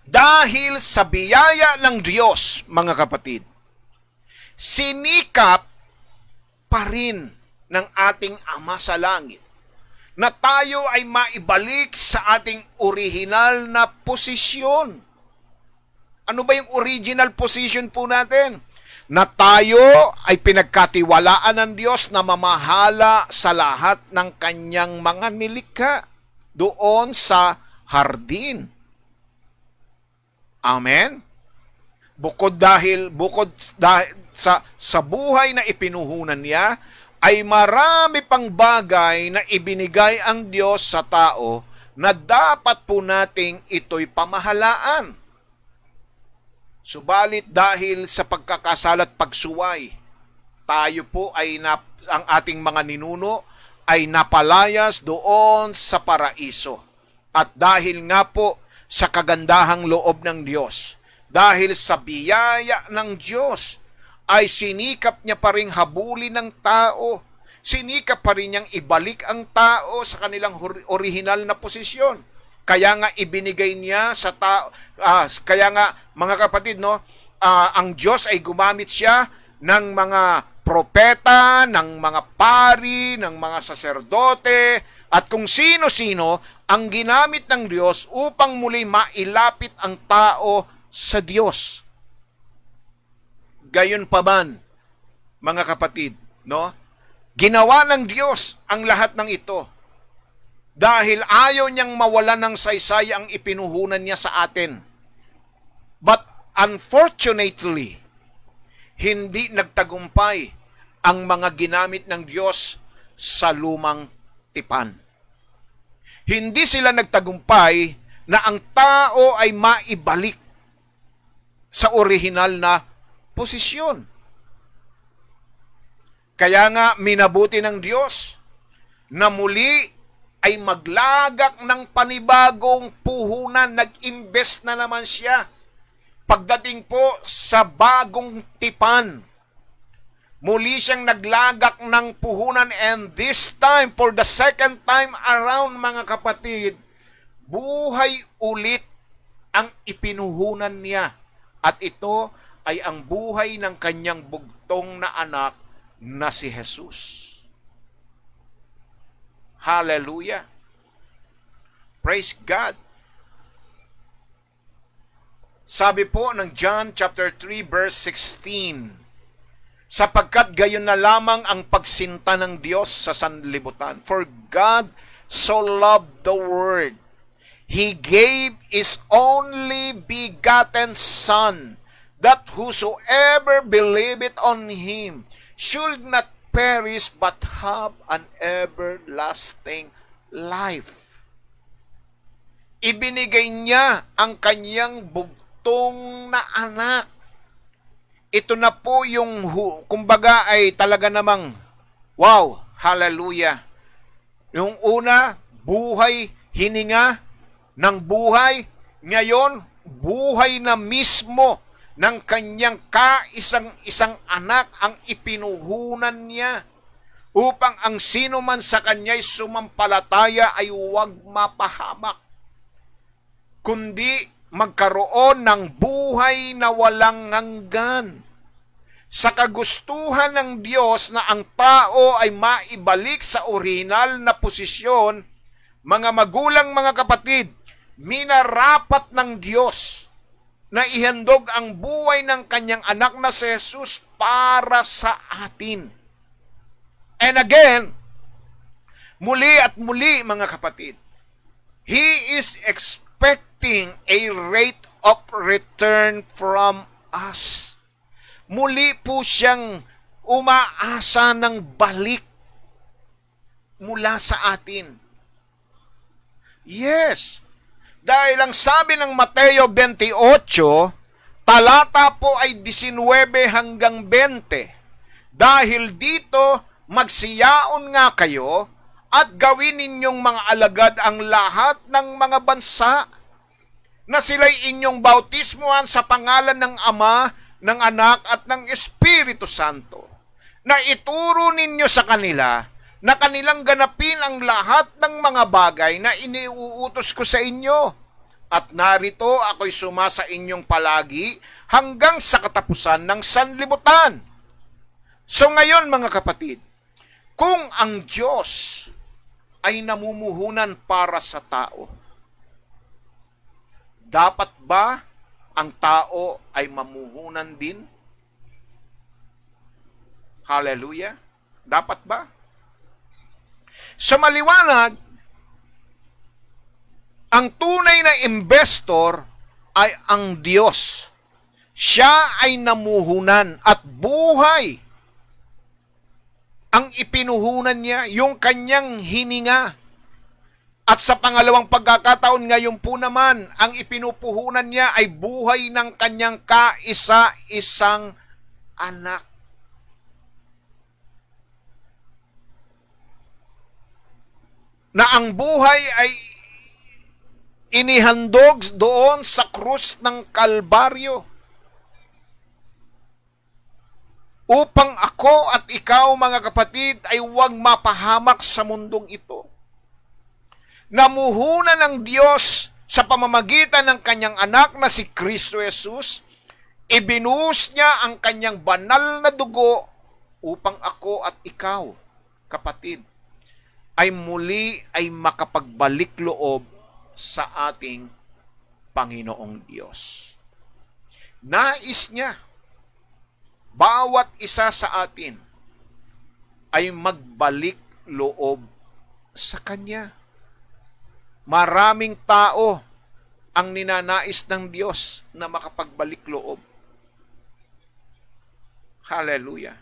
dahil sa biyaya ng Diyos, mga kapatid, sinikap pa rin ng ating Ama sa Langit na tayo ay maibalik sa ating orihinal na posisyon. Ano ba yung original position po natin? Na tayo ay pinagkatiwalaan ng Diyos na mamahala sa lahat ng kanyang mga nilikha doon sa hardin. Amen? Bukod sa buhay na ipinuhunan niya, ay marami pang bagay na ibinigay ang Diyos sa tao na dapat po nating ito'y pamahalaan. Subalit dahil sa pagkakasala at pagsuway, tayo po ay ang ating mga ninuno ay napalayas doon sa paraiso. At dahil nga po sa kagandahang loob ng Diyos, dahil sa biyaya ng Diyos, ay sinikap niya pa rin habulin ng tao. Sinikap pa rin niyang ibalik ang tao sa kanilang orihinal na posisyon. Kaya nga ibinigay niya sa tao, kaya nga mga kapatid, no, ang Diyos ay gumamit siya ng mga propeta, ng mga pari, ng mga saserdote, at kung sino-sino ang ginamit ng Diyos upang muli mailapit ang tao sa Diyos. Gayon pa man, mga kapatid, no? Ginawa ng Diyos ang lahat ng ito dahil ayaw niyang mawalan ng saysay ang ipinuhunan niya sa atin. But unfortunately, hindi nagtagumpay ang mga ginamit ng Diyos sa lumang tipan. Hindi sila nagtagumpay na ang tao ay maibalik sa orihinal na posisyon. Kaya nga minabuti ng Diyos na muli ay maglagak ng panibagong puhunan, nag-invest na naman siya. Pagdating po sa bagong tipan, muli siyang naglagak ng puhunan, and this time, for the second time around, mga kapatid, buhay ulit ang ipinuhunan niya. At ito ay ang buhay ng kanyang bugtong na anak na si Jesus. Hallelujah! Praise God! Sabi po ng John chapter 3 verse 16, sapagkat gayon na lamang ang pagsinta ng Diyos sa sanlibutan. For God so loved the world, He gave His only begotten Son, that whosoever believeth on Him should not perish but have an everlasting life. Ibinigay niya ang kanyang bugtong na anak. ito na po yung, kumbaga ay talaga namang, wow, hallelujah. Yung una, buhay, hininga ng buhay. Ngayon, buhay na mismo ng kanyang kaisang-isang anak ang ipinuhunan niya upang ang sino man sa kanya'y sumampalataya ay huwag mapahamak, kundi magkaroon ng buhay na walang hanggan. Sa kagustuhan ng Diyos na ang tao ay maibalik sa orihinal na posisyon, mga magulang, mga kapatid, minarapat ng Diyos na ihandog ang buhay ng kanyang anak na si Jesus para sa atin. And again, muli at muli mga kapatid, He is expecting a rate of return from us. Muli po siyang umaasa ng balik mula sa atin. Yes, dahil ang sabi ng Mateo 28, talata po ay 19 hanggang 20. Dahil dito, magsiyaon nga kayo at gawin ninyong mga alagad ang lahat ng mga bansa na sila'y inyong bautismuhan sa pangalan ng Ama, ng Anak at ng Espiritu Santo, na ituro ninyo sa kanila na kanilang ganapin ang lahat ng mga bagay na iniuutos ko sa inyo. At narito ako'y sumasa inyong palagi hanggang sa katapusan ng sanlibutan. So ngayon mga kapatid, kung ang Diyos ay namumuhunan para sa tao, dapat ba ang tao ay mamuhunan din? Hallelujah! Dapat ba? Sa maliwanag, ang tunay na investor ay ang Diyos. Siya ay namuhunan at buhay ang ipinuhunan niya, yung kanyang hininga. At sa pangalawang pagkakataon ngayon po naman, ang ipinupuhunan niya ay buhay ng kanyang kaisa-isang anak. Na ang buhay ay inihandog doon sa krus ng Kalbaryo upang ako at ikaw mga kapatid ay huwag mapahamak sa mundong ito. Namuhunan ng Diyos sa pamamagitan ng kanyang anak na si Kristo Jesus, ibinuhos niya ang kanyang banal na dugo upang ako at ikaw, kapatid, ay muli ay makapagbalik loob sa ating Panginoong Diyos. Nais niya, bawat isa sa atin ay magbalik loob sa Kanya. Maraming tao ang ninanais ng Diyos na makapagbalik loob. Hallelujah.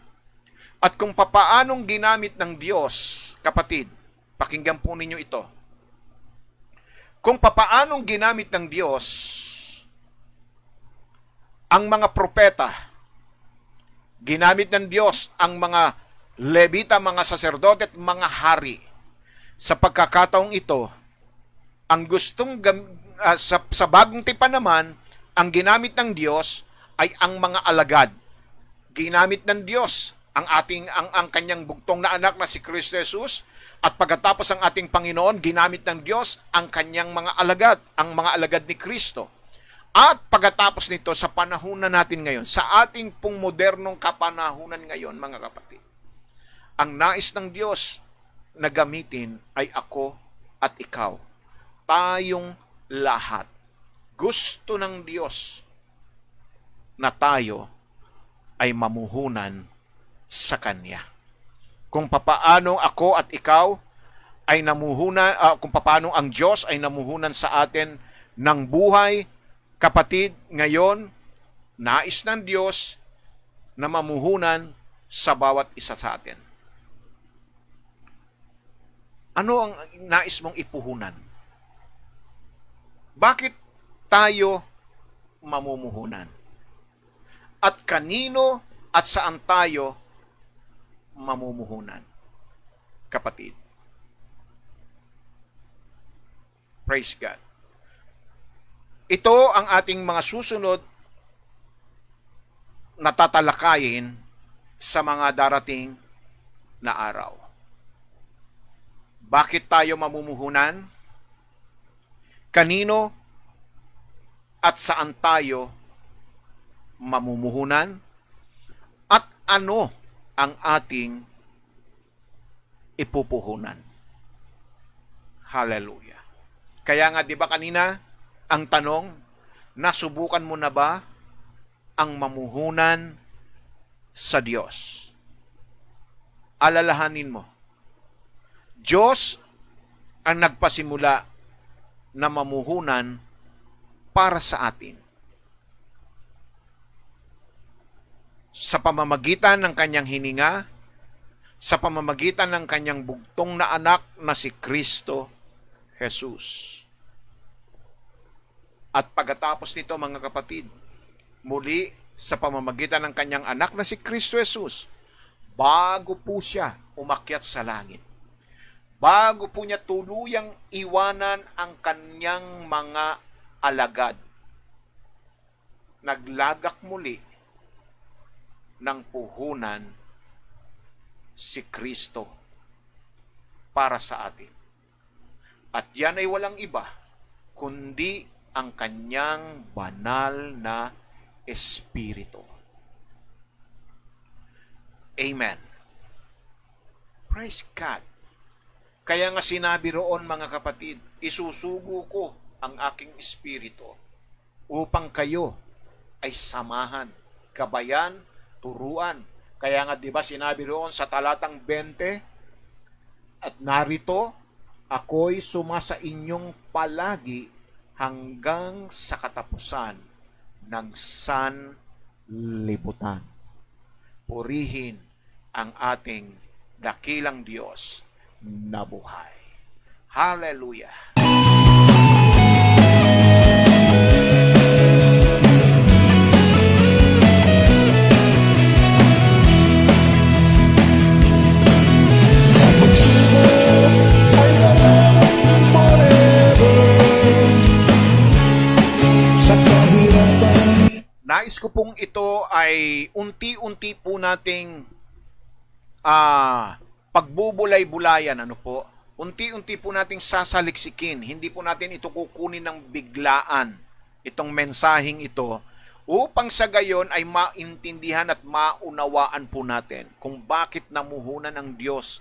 At kung papaanong ginamit ng Diyos, kapatid, pakinggan po ninyo ito. Kung papaanong ginamit ng Diyos ang mga propeta, ginamit ng Diyos ang mga Levita, mga saserdote at mga hari. Sa pagkakataong ito, ang gustong sa bagong tipan naman, ang ginamit ng Diyos ay ang mga alagad. Ginamit ng Diyos ang kanyang bugtong na anak na si Kristo Jesus, at pagkatapos ang ating Panginoon, ginamit ng Diyos ang kanyang mga alagad, ang mga alagad ni Kristo. At pagkatapos nito, sa panahon na natin ngayon, sa ating pong modernong kapanahunan ngayon, mga kapatid, ang nais ng Diyos na gamitin ay ako at ikaw. Tayong lahat. Gusto ng Diyos na tayo ay mamuhunan sa Kanya. Kung papaano ako at ikaw ay namuhunan, kung papaano ang Diyos ay namuhunan sa atin ng buhay, kapatid, ngayon, nais ng Diyos na mamuhunan sa bawat isa sa atin. Ano ang nais mong ipuhunan? Bakit tayo mamumuhunan? at kanino at saan tayo mamumuhunan. Kapatid. Praise God. Ito ang ating mga susunod na tatalakayin sa mga darating na araw. Bakit tayo mamumuhunan? Kanino at saan tayo mamumuhunan? At ano ang ating ipupuhunan? Hallelujah. Kaya nga 'di ba kanina ang tanong, nasubukan mo na ba ang mamuhunan sa Diyos? Alalahanin mo, Diyos ang nagpasimula na mamuhunan para sa atin. Sa pamamagitan ng kanyang hininga, sa pamamagitan ng kanyang bugtong na anak na si Kristo Jesus. At pagkatapos nito mga kapatid, muli sa pamamagitan ng kanyang anak na si Kristo Jesus, bago po siya umakyat sa langit, bago po niya tuluyang iwanan ang kanyang mga alagad, naglagak muli ng puhunan si Kristo para sa atin. At yan ay walang iba, kundi ang kanyang banal na Espiritu. Amen. Praise God. Kaya nga sinabi roon mga kapatid, isusugo ko ang aking Espiritu upang kayo ay samahan, gabayan, turuan. Kaya nga 'di ba sinabi roon sa talatang 20, at narito ako'y sumasa inyong palagi hanggang sa katapusan ng sanlibutan. Purihin ang ating dakilang Diyos na buhay. Hallelujah! Sa pagsubok ay walang forever. Sa kahirapan Nais ko pong ito ay unti-unti po nating pagbubulay-bulayan, unti-unti po nating sasaliksikin. Hindi po natin ito kukunin ng biglaan, itong mensaheng ito, upang sa gayon ay maintindihan at maunawaan po natin kung bakit namuhunan ang Diyos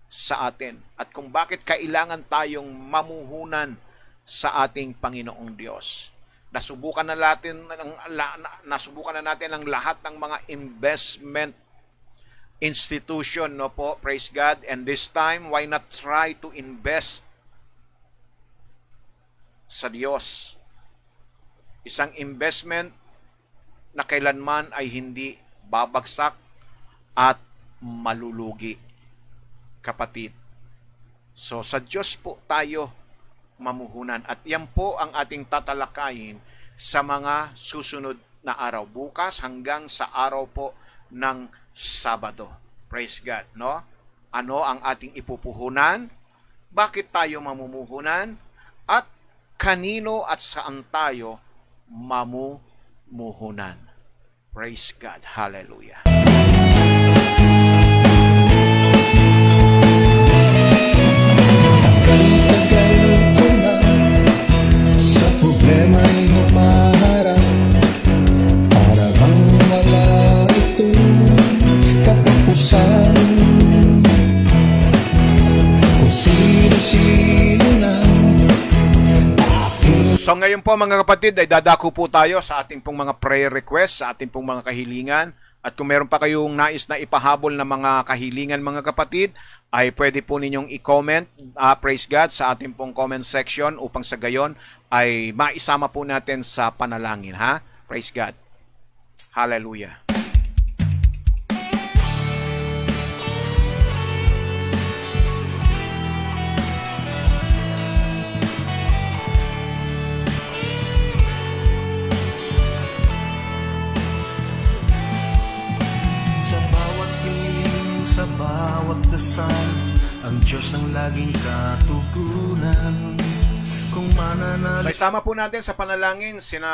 sa atin at kung bakit kailangan tayong mamuhunan sa ating Panginoong Diyos. Nasubukan na natin ang lahat ng mga investment institution, no po, praise God. And this time, why not try to invest sa Diyos? Isang investment na kailanman ay hindi babagsak at malulugi, kapatid. So sa Diyos po tayo mamuhunan. At yan po ang ating tatalakayin sa mga susunod na araw. Bukas hanggang sa araw po ng Sabado. Praise God, no? Ano ang ating ipupuhunan? Bakit tayo mamumuhunan? At kanino at saan tayo mamumuhunan? Praise God. Hallelujah. tagal ko na sa problema'y humaharap. Para bang wala itong katapusan. Kung sino-sino na So ngayon po mga kapatid ay dadako po tayo sa ating pong mga prayer requests, sa ating pong mga kahilingan. At kung meron pa kayong nais na ipahabol na mga kahilingan mga kapatid, ay pwede po ninyong i-comment, praise God, sa ating pong comment section upang sa gayon ay maisama po natin sa panalangin, ha? Praise God. Hallelujah. Diyos ang laging katugunan. Kung mananalo So isama po natin sa panalangin sina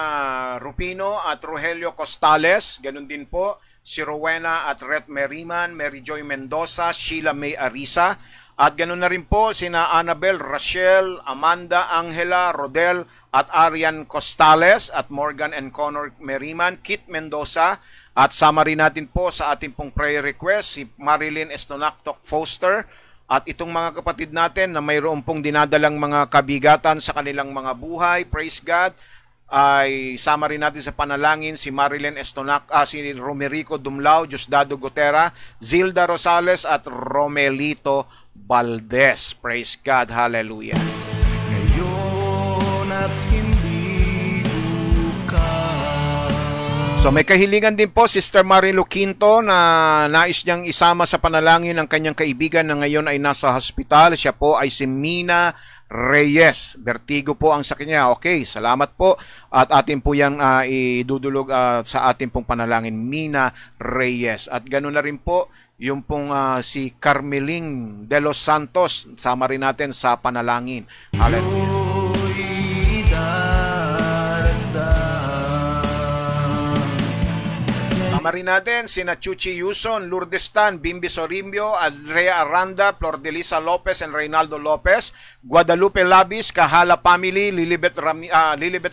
Rufino at Rogelio Costales, ganun din po si Rowena at Ret Meriman, Mary Joy Mendoza, Sheila May Arisa, at ganun na rin po sina Annabel, Rachel, Amanda, Angela, Rodel at Arian Costales at Morgan and Connor Meriman, Kit Mendoza, at sama rin natin po sa ating pong prayer request si Marilyn Estonactoc Foster. At itong mga kapatid natin na mayroon pong dinadalang mga kabigatan sa kanilang mga buhay, praise God, ay sama rin natin sa panalangin si Marilyn si Romerico Dumlao, Diosdado Gutera, Zilda Rosales at Romelito Valdez. Praise God, hallelujah. ngayon at hindi bukas. So may kahilingan din po Sister Marilu Quinto na nais niyang isama sa panalangin ng kanyang kaibigan na ngayon ay nasa hospital. Siya po ay si Mina Reyes. Vertigo po ang sakit niya. Okay, salamat po. At atin po yan idudulog sa ating pong panalangin, Mina Reyes. At ganoon na rin po yung pong si Carmeling de los Santos. Sama rin natin sa panalangin. Hallelujah. Sama rin natin sina Chuchi Yuson, Lourdes Tan, Bimbi Sorimbio, Andrea Aranda, Flor de Lisa Lopez and Reynaldo Lopez, Guadalupe Labis, Kahala Family, Lilibet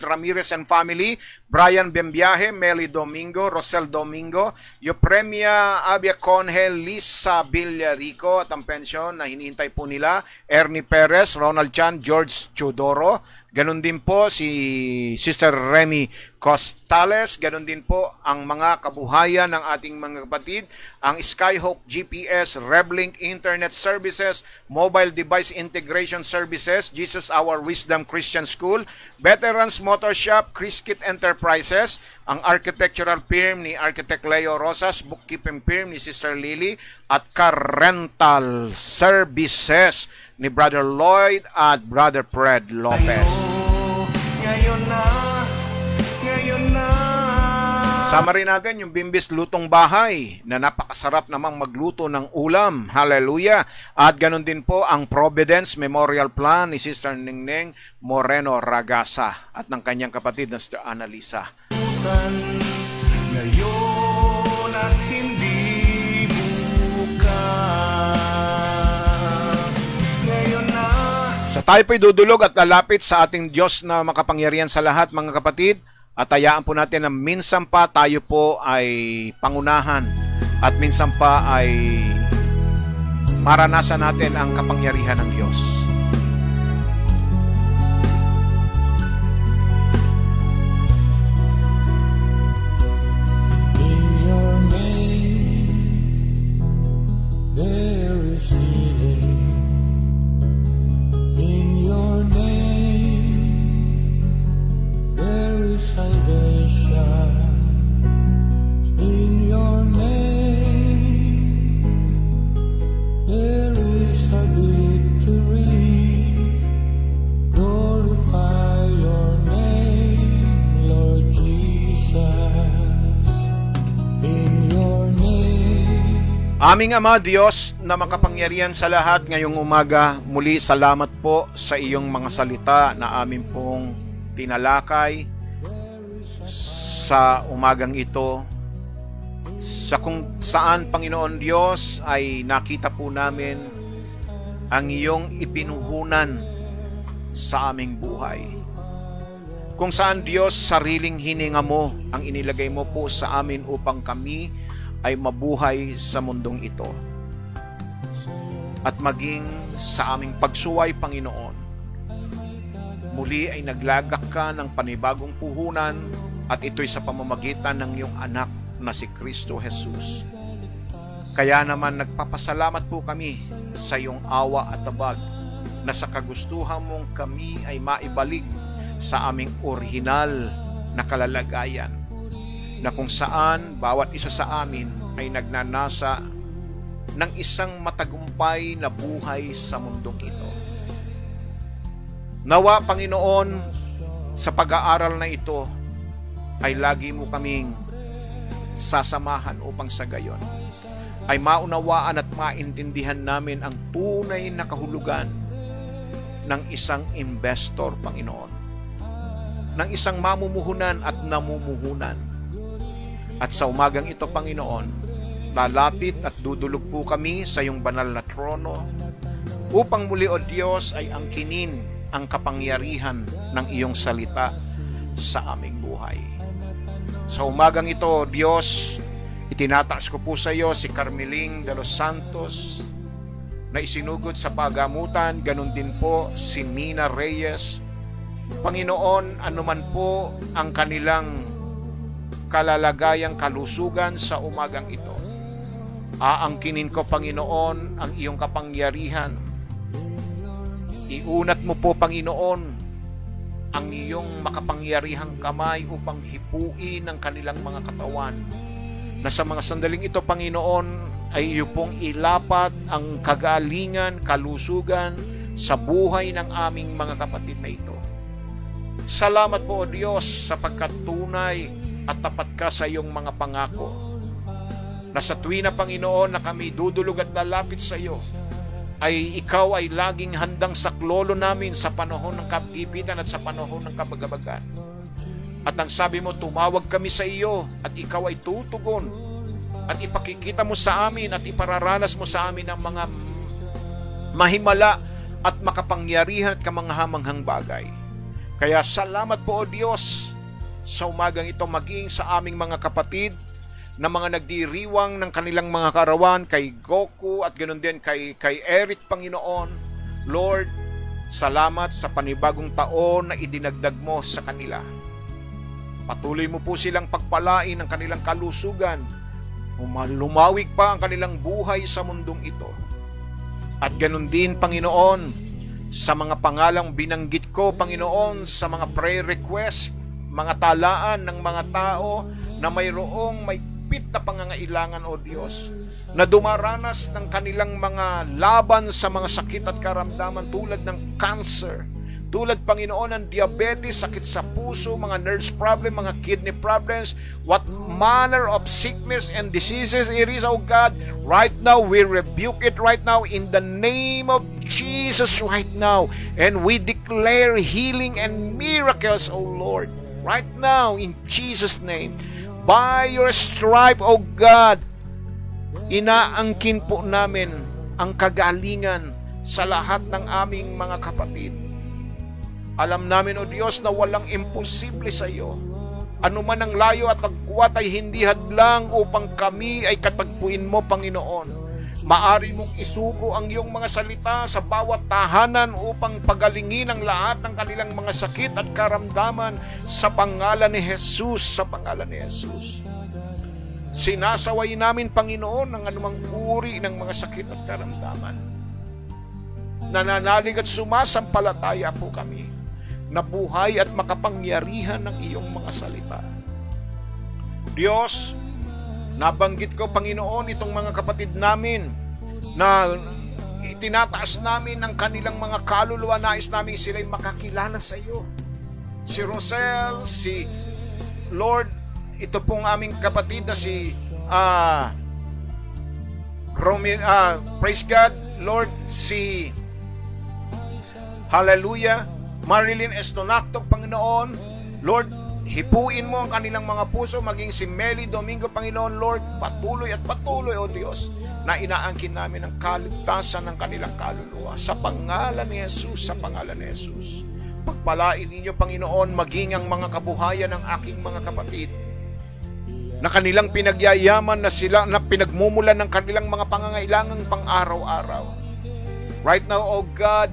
Ramirez and Family, Brian Bembiaje, Meli Domingo, Rosel Domingo, Eupremia Abia Conje, Lisa Villarico at ang pensyon na hinihintay po nila, Ernie Perez, Ronald Chan, George Chodoro. Ganon din po si Sister Remy Costales, ganon din po ang mga kabuhayan ng ating mga kapatid, ang Skyhook GPS, Reblink Internet Services, Mobile Device Integration Services, Jesus Our Wisdom Christian School, Veterans Motor Shop, Criskit Enterprises, ang architectural firm ni Architect Leo Rosas, bookkeeping firm ni Sister Lily, at Car Rental Services ni Brother Lloyd at Brother Fred Lopez. Ngayon na Sama rin natin yung Bimbis Lutong Bahay na napakasarap namang magluto ng ulam. Hallelujah! At ganun din po ang Providence Memorial Plan ni Sister Ningneng Moreno Ragasa at ng kanyang kapatid na Sister Annalisa. ngayon at hindi bukas. Ngayon na So tayo po'y dudulog at lalapit sa ating Diyos na makapangyarihan sa lahat, mga kapatid. At hayaan po natin na minsan pa tayo po ay pangunahan at minsan pa ay maranasan natin ang kapangyarihan ng Diyos. In your name, there is healing. In your name, there is salvation. In your name, there is a victory. Glorify your name, Lord Jesus. In your name. Aming Ama, Diyos na makapangyarihan sa lahat, ngayong umaga, muli salamat po sa iyong mga salita na amin pong tinalakay sa umagang ito. Sa kung saan, Panginoon Diyos, ay nakita po namin ang iyong ipinuhunan sa aming buhay. Kung saan, Diyos, sariling hininga mo ang inilagay mo po sa amin upang kami ay mabuhay sa mundong ito. At maging sa aming pagsuway, Panginoon, muli ay naglagak ka ng panibagong puhunan at ito'y sa pamamagitan ng iyong anak na si Kristo Jesus. Kaya naman nagpapasalamat po kami sa iyong awa at tabag na sa kagustuhan mong kami ay maibalik sa aming orihinal na kalalagayan, na kung saan bawat isa sa amin ay nagnanasa ng isang matagumpay na buhay sa mundong ito. Nawa, Panginoon, sa pag-aaral na ito ay lagi mo kaming sasamahan upang sa gayon ay maunawaan at maintindihan namin ang tunay na kahulugan ng isang investor, Panginoon. Ng isang mamumuhunan at namumuhunan. At sa umagang ito, Panginoon, lalapit at dudulog po kami sa iyong banal na trono upang muli, O Diyos, ay angkinin ang kapangyarihan ng iyong salita sa aming buhay. Sa umagang ito, Diyos, itinataas ko po sa iyo si Carmeling de los Santos na isinugod sa pagamutan, ganun din po si Mina Reyes. Panginoon, anuman po ang kanilang kalalagayang kalusugan sa umagang ito, aangkinin ko, Panginoon, ang iyong kapangyarihan. Iunat mo po, Panginoon, ang iyong makapangyarihang kamay upang hipuin ang kanilang mga katawan. Na sa mga sandaling ito, Panginoon, ay iyo pong ilapat ang kagalingan, kalusugan sa buhay ng aming mga kapatid na ito. Salamat po, O Diyos, sapagkat tunay at tapat ka sa iyong mga pangako. Na sa tuwina, Panginoon, na kami dudulog at lalapit sa iyo, ay ikaw ay laging handang saklolo namin sa panahon ng kagipitan at sa panahon ng kabagabagan. At ang sabi mo, tumawag kami sa iyo at ikaw ay tutugon at ipakikita mo sa amin at ipararanas mo sa amin ang mga mahimala at makapangyarihan at kamanghamanghang bagay. Kaya salamat po, O Diyos, sa umagang ito, maging sa aming mga kapatid na mga nagdiriwang ng kanilang mga karawan, kay Goku at ganoon din kay Eric, Panginoon. Lord, salamat sa panibagong taon na idinagdag mo sa kanila. Patuloy mo po silang pagpalain ng kanilang kalusugan. Lumawig pa ang kanilang buhay sa mundong ito. At ganoon din, Panginoon, sa mga pangalang binanggit ko, Panginoon, sa mga prayer request, mga talaan ng mga tao na mayroong may na pangangailangan, O Diyos, na dumaranas ng kanilang mga laban sa mga sakit at karamdaman tulad ng cancer, tulad, Panginoon, ng diabetes, sakit sa puso, mga nerves problem, mga kidney problems, what manner of sickness and diseases it is, O God, right now we rebuke it right now in the name of Jesus right now, and we declare healing and miracles, O Lord, right now in Jesus' name. By your stripe, O God, inaangkin po namin ang kagalingan sa lahat ng aming mga kapatid. Alam namin, O Diyos, na walang imposible sa iyo. Ano man ang layo at agwat ay hindi hadlang upang kami ay katagpuin mo, Panginoon. Maari mong isugo ang iyong mga salita sa bawat tahanan upang pagalingin ang lahat ng kanilang mga sakit at karamdaman sa pangalan ni Jesus, sa pangalan ni Jesus. Sinasaway namin, Panginoon, ang anumang uri ng mga sakit at karamdaman. Nananalig at sumasampalataya po kami na buhay at makapangyarihan ng iyong mga salita. Diyos, nabanggit ko, Panginoon, itong mga kapatid namin na itinataas namin ang kanilang mga kaluluwa. Nais namin sila'y makakilala sa iyo. Si Rosel, si Lord, ito pong aming kapatid na si praise God, Lord, si Hallelujah, Marilyn Estonacto, Panginoon, Lord, hipuin mo ang kanilang mga puso, maging si Meli Domingo, Panginoon, Lord, patuloy at patuloy, O Diyos, na inaangkin namin ang kaligtasan ng kanilang kaluluwa. Sa pangalan ni Jesus, sa pangalan ni Jesus. Pagpalain ninyo, Panginoon, maging ang mga kabuhayan ng aking mga kapatid, na kanilang pinagyayaman na sila, na pinagmumulan ng kanilang mga pangangailangang pang-araw-araw. Right now, O God,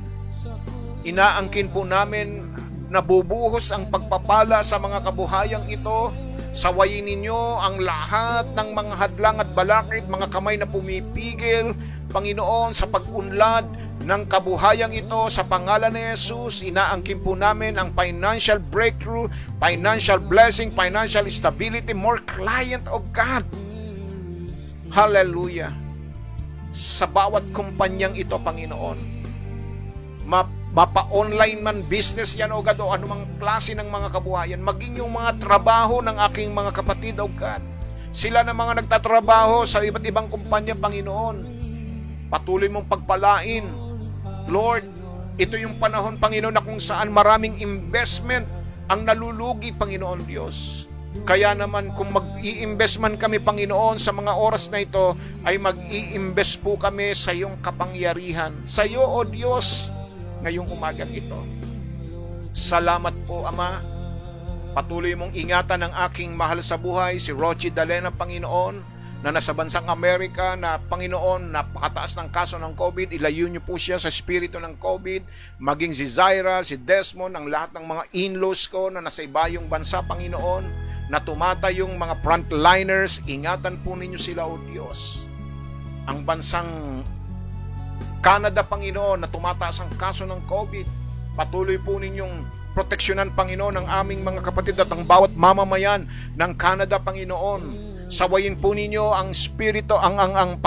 inaangkin po namin, nabubuhos ang pagpapala sa mga kabuhayang ito. Sawayin ninyo ang lahat ng mga hadlang at balakid, mga kamay na pumipigil, Panginoon, sa pag-unlad ng kabuhayang ito. Sa pangalan ni Jesus, inaangkin po namin ang financial breakthrough, financial blessing, financial stability, more client of God. Hallelujah. Sa bawat kumpanyang ito, Panginoon, mapa-online man business yan, O God, o anumang klase ng mga kabuhayan, maging yung mga trabaho ng aking mga kapatid, O God, Sila na mga nagtatrabaho sa iba't ibang kumpanya, Panginoon. Patuloy mong pagpalain. Lord, ito yung panahon, Panginoon, na kung saan maraming investment ang nalulugi, Panginoon Diyos. Kaya naman kung mag-i-invest man kami, Panginoon, sa mga oras na ito, ay mag-i-invest po kami sa iyong kapangyarihan. Sa iyo, O Diyos, ngayong umagang ito. Salamat po, Ama. Patuloy mong ingatan ang aking mahal sa buhay, si Rochi Dalena, Panginoon, na nasa bansang Amerika, na Panginoon, napakataas ng kaso ng COVID, ilayo niyo po siya sa espiritu ng COVID, maging si Zaira, si Desmond, ang lahat ng mga in-laws ko na nasa ibayong bansa, Panginoon, na tumatayong mga frontliners, ingatan po ninyo sila, O Diyos. Ang bansang Canada, Panginoon, na tumataas ang kaso ng COVID, patuloy po ninyong proteksyonan, Panginoon, ang aming mga kapatid at ang bawat mamamayan ng Canada, Panginoon. Sawayin po ninyo ang spirito, ang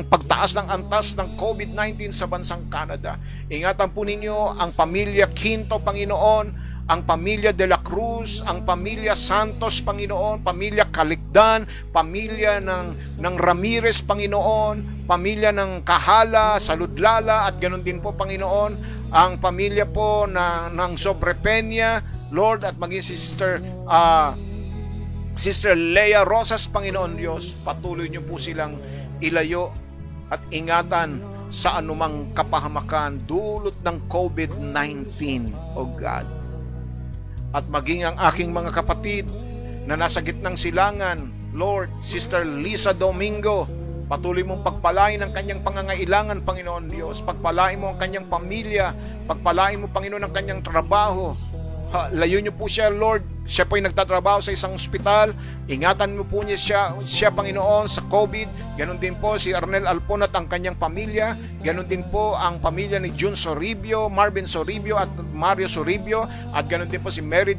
pagtaas ng antas ng COVID-19 sa bansang Canada. Ingatan po ninyo ang pamilya Quinto, Panginoon, ang pamilya De La Cruz, ang pamilya Santos, Panginoon, pamilya Calicdan, pamilya ng Ramirez, Panginoon, pamilya ng Kahala, Saludlala, at ganoon din po, Panginoon, ang pamilya po ng Sobrepeña, Lord, at maging si Sister Lea Rosas, Panginoon Diyos. Patuloy niyo po silang ilayo at ingatan sa anumang kapahamakan dulot ng COVID-19, O God. At maging ang aking mga kapatid na nasa gitnang silangan, Lord, Sister Lisa Domingo, patuloy mong pagpalain ang kanyang pangangailangan, Panginoon Diyos. Pagpalain mo ang kanyang pamilya, pagpalain mo, Panginoon, ang kanyang trabaho. Layo niyo po siya, Lord. Siya po ay nagtatrabaho sa isang ospital. Ingatan mo po niya siya, Panginoon, sa COVID. Ganon din po si Arnel Alpon at ang kanyang pamilya. Ganon din po ang pamilya ni June Soribio, Marvin Soribio at Mario Soribio. At ganon din po si Mary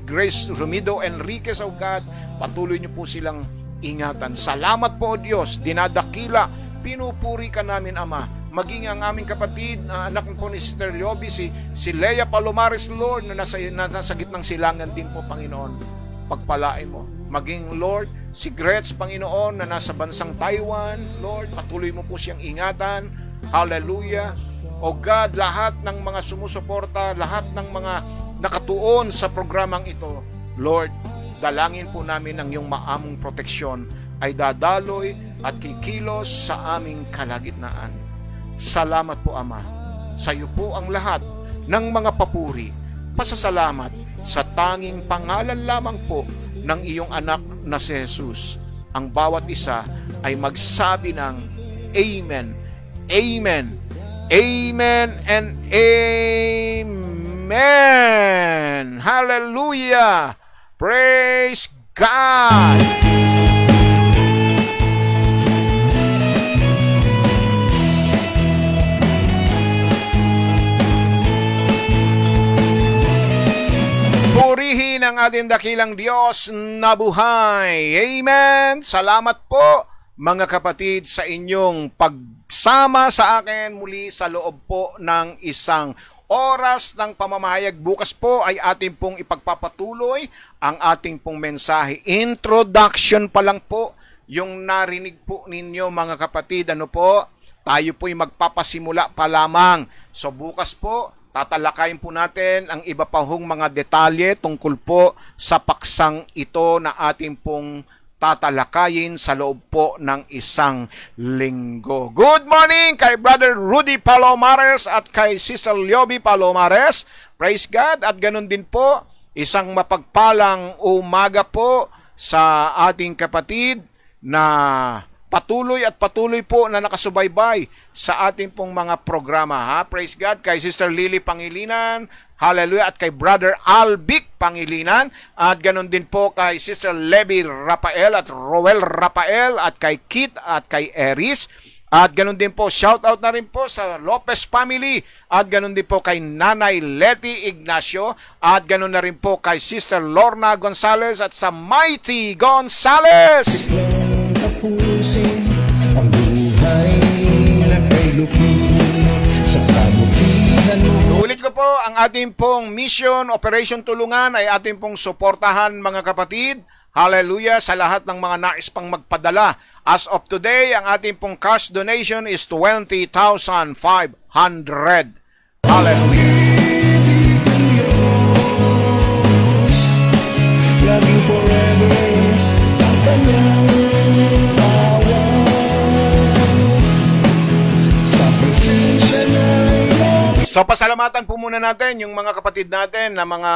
Grace Rumido Enriquez, O God. Patuloy niyo po silang ingatan. Salamat po, O Diyos. Dinadakila, pinupuri ka namin, Ama. Maging ang aming kapatid, anak po ni Sister Liobi, si Lea Palomares, Lord, na nasa gitnang silangan din po, Panginoon. Pagpalain mo. Maging, Lord, si Gretz, Panginoon, na nasa bansang Taiwan, Lord, patuloy mo po siyang ingatan. Hallelujah. O God, lahat ng mga sumusuporta, lahat ng mga nakatuon sa programang ito, Lord, dalangin po namin ang iyong maamong proteksyon ay dadaloy at kikilos sa aming kalagitnaan. Salamat po, Ama. Sa iyo po ang lahat ng mga papuri, pasasalamat sa tanging pangalan lamang po ng iyong anak na si Jesus. Ang bawat isa ay magsabi ng Amen, Amen, Amen, and Amen. Hallelujah. Praise God. Purihin ang ating dakilang Diyos na buhay. Amen. Salamat po, mga kapatid, sa inyong pagsama sa akin muli sa loob po ng isang oras ng pamamahayag. Bukas po ay ating pong ipagpapatuloy ang ating pong mensahe. Introduction pa lang po yung narinig po ninyo, mga kapatid. Ano po? Tayo po'y magpapasimula pa lamang. So bukas po, tatalakayin po natin ang iba pa hong mga detalye tungkol po sa paksang ito na ating pong tatalakayin sa loob po ng isang linggo. Good morning kay Brother Rudy Palomares at kay Sister Liobi Palomares. Praise God. At ganun din po, isang mapagpalang umaga po sa ating kapatid na patuloy po na nakasubaybay sa ating pong mga programa. Ha? Praise God. Kay Sister Lily Pangilinan, hallelujah, at kay Brother Albic Pangilinan, at ganon din po kay Sister Levi Rafael at Roel Rafael, at kay Kit at kay Eris, at ganon din po, shout out na rin po sa Lopez family, at ganon din po kay Nanay Leti Ignacio, at ganon na rin po kay Sister Lorna Gonzales at sa Mighty Gonzales. Tapusin ang buhay na kay lupin sa kabutihan mo. Ulit ko po, ang ating pong mission, Operation Tulungan ay ating pong suportahan, mga kapatid. Hallelujah, sa lahat ng mga nais pang magpadala. As of today, ang ating pong cash donation is 20,500. Hallelujah. Laging forever ang kanyang tawa. Sa presensya niya. So pasalamatan po muna natin yung mga kapatid natin na mga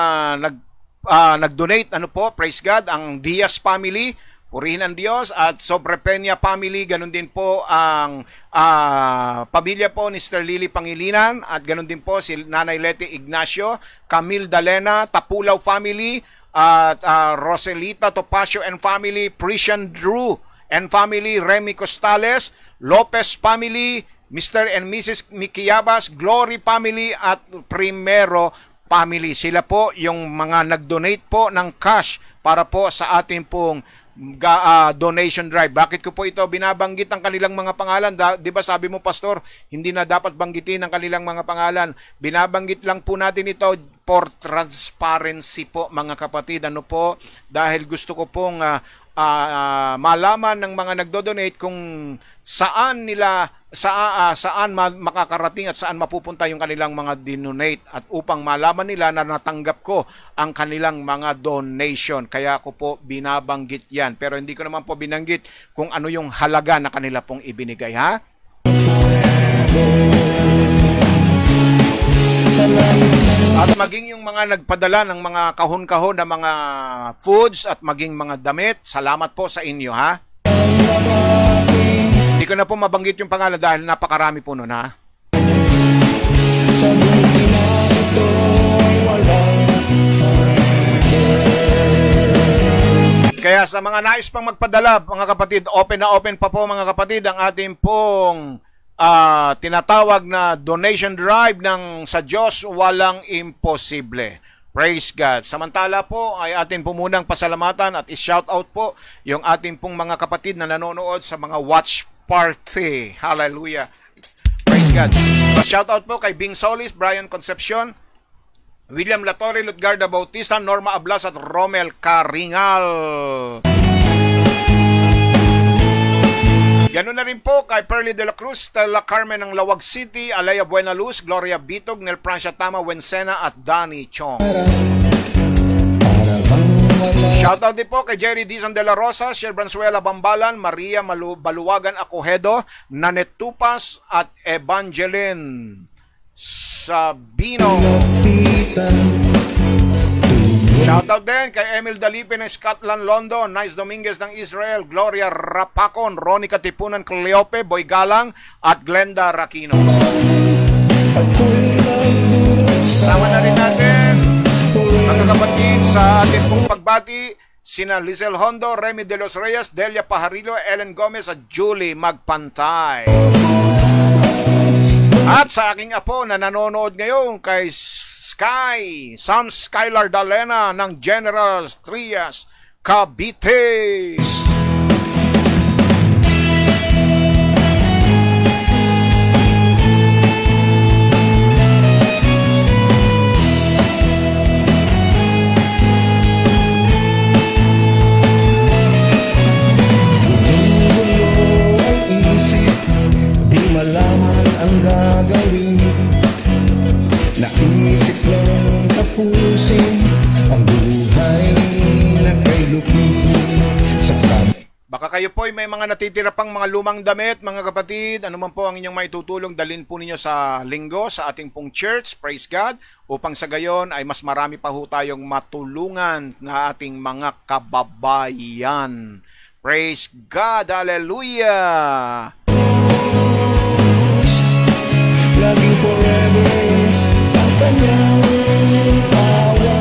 nag-donate, praise God, ang Diaz family, purihin ang Diyos, at Sobrepeña family, ganun din po ang pamilya po ni Sister Lily Pangilinan, at ganun din po si Nanay Leti Ignacio, Camille Dalena, Tapulaw family, at Roselita Topacio and family, Prisian Drew and family, Remy Costales, Lopez family, Mr. and Mrs. Miquiabas, Glory family, at Primero family. Sila po yung mga nag-donate po ng cash para po sa ating pong donation drive. Bakit ko po ito binabanggit ang kanilang mga pangalan? Di ba sabi mo, Pastor, hindi na dapat banggitin ang kanilang mga pangalan. Binabanggit lang po natin ito for transparency po, mga kapatid. Ano po? Dahil gusto ko pong malaman ng mga nagdo-donate kung saan makakarating at saan mapupunta yung kanilang mga dinonate, at upang malaman nila na natanggap ko ang kanilang mga donation. Kaya ko po binabanggit yan. Pero hindi ko naman po binanggit kung ano yung halaga na kanila pong ibinigay, ha? At maging yung mga nagpadala ng mga kahon-kahon na mga foods at maging mga damit, salamat po sa inyo, ha? Hindi ko na po mabanggit yung pangalan dahil napakarami po nun, ha? Kaya sa mga nais pang magpadala, mga kapatid, open na open pa po, mga kapatid, ang ating pong tinatawag na donation drive ng Sa Diyos Walang Imposible. Praise God. Samantala po ay atin po munang pasalamatan at i-shout out po yung ating pong mga kapatid na nanonood sa mga watch party. Hallelujah. Praise God. Shout out po kay Bing Solis, Brian Concepcion, William Latorre, Lutgarda Bautista, Norma Ablas at Romel Caringal. Ganun na rin po kay Perly de la Cruz, Stella Carmen ng Lawag City, Alaya Buena Luz, Gloria Bitog, Nel Francia Tama, Wensena at Danny Chong. Shoutout din po kay Jerry Dizon de la Rosa, Sher Branzuela Bambalan, Maria Baluwagan Acohedo, Nanet Tupas at Evangeline Sabino. Shoutout din kay Emil Dalipe ng Scotland, London, Nice Dominguez ng Israel, Gloria Rapacon, Ronnie Katipunan Cleope, Boy Galang, at Glenda Rakino. Sama na rin natin, mga kapatid, sa ating pong pagbati, sina Lizelle Hondo, Remy De Los Reyes, Delia Pajarilo, Ellen Gomez, at Julie Magpantay. At sa aking apo na nanonood ngayon kay Sam Skylar Dalena ng General Trias, Cavite. Di malaman ang gagawin. Naisip lang tapusin ang buhay na kay lupin sa Baka kayo po ay may mga natitira pang mga lumang damit, mga kapatid. Ano man po ang inyong maitutulong, dalhin po ninyo sa linggo sa ating pong church, praise God, upang sa gayon ay mas marami pa ho tayong matulungan na ating mga kababayan. Praise God, hallelujah! laging forever ang kanyang tawa.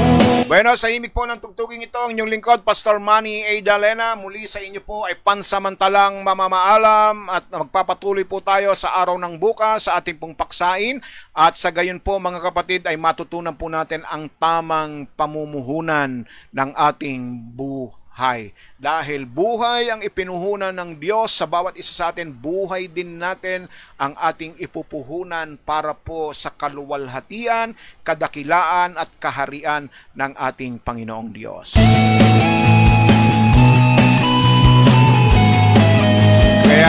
Bueno, sa himig po ng tugtuging ito, ang inyong lingkod, Pastor Manny A. Dalena, muli sa inyo po ay pansamantalang mamamaalam at magpapatuloy po tayo sa araw ng bukas sa ating pong paksain at sa gayon po mga kapatid ay matutunan po natin ang tamang pamumuhunan ng ating buhay. Dahil buhay ang ipinuhunan ng Diyos sa bawat isa sa atin, buhay din natin ang ating ipupuhunan para po sa kaluwalhatian, kadakilaan at kaharian ng ating Panginoong Diyos.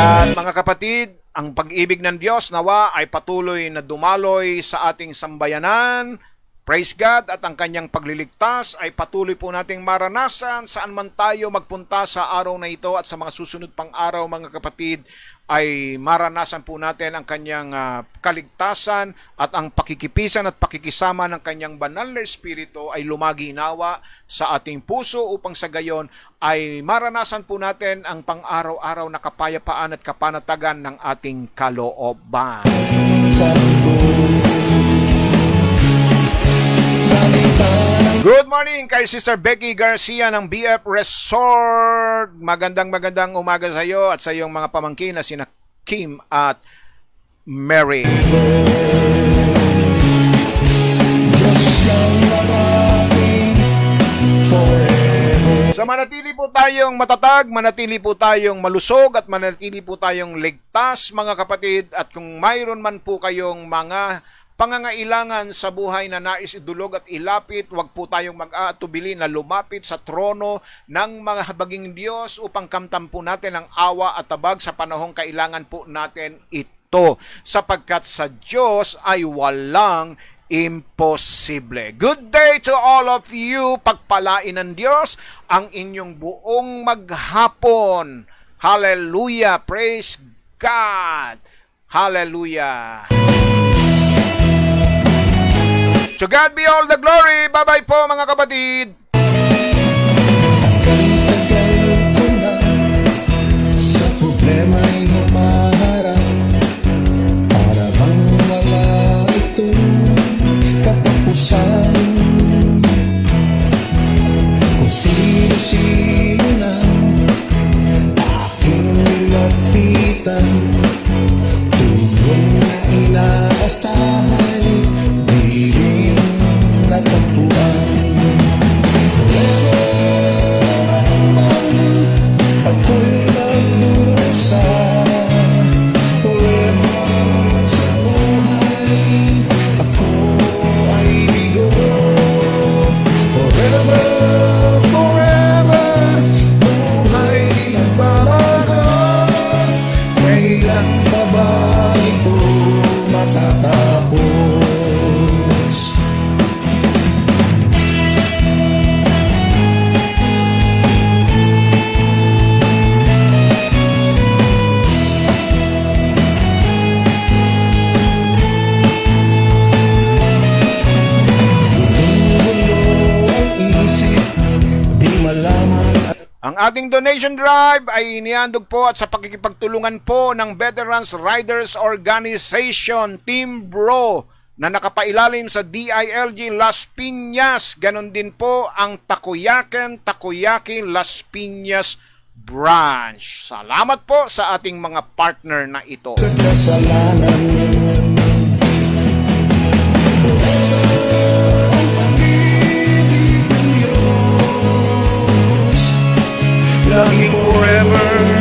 At mga kapatid, ang pag-ibig ng Diyos nawa ay patuloy na dumaloy sa ating sambayanan. Praise God, at ang kanyang pagliligtas ay patuloy po nating maranasan saan man tayo magpunta sa araw na ito at sa mga susunod pang araw, mga kapatid, ay maranasan po natin ang kanyang kaligtasan at ang pakikipisan at pakikisama ng kanyang banal na Espiritu ay lumagi nawa sa ating puso upang sa gayon ay maranasan po natin ang pang-araw-araw na kapayapaan at kapanatagan ng ating kalooban. Good morning kay Sister Becky Garcia ng BF Resort. Magandang umaga sa iyo at sa iyong mga pamangkin na sina Kim at Mary. So manatili po tayong matatag, manatili po tayong malusog at manatili po tayong ligtas, mga kapatid. At kung mayroon man po kayong mga pangangailangan sa buhay na nais idulog at ilapit, huwag po tayong mag-aatubili na lumapit sa trono ng mga habaging Diyos upang kamtam po natin ang awa at tabag sa panahong kailangan po natin ito, sapagkat sa Diyos ay walang imposible. Good day to all of you. Pagpalain ng Diyos ang inyong buong maghapon. Hallelujah. Praise God. Hallelujah. To God be all the glory. Bye-bye po, mga kapatid. Sa problema'y humaharap, para bang wala itong katapusan. Kung sino-sino na aking nilapitan, tulong na inaasahan, di rin natagpuan. Ako'y nagdurusa, forever sa buhay, ako ay bigo. Forever, forever, buhay nagbabago. Kailan pa ba ito matatapos? Ang ating donation drive ay inihandog po at sa pakikipagtulungan po ng Veterans Riders Organization, Team Bro, na nakapailalim sa DILG Las Piñas. Ganon din po ang Takoyaki Las Piñas Branch. Salamat po sa ating mga partner na ito. Sa kasalanan, Laging forever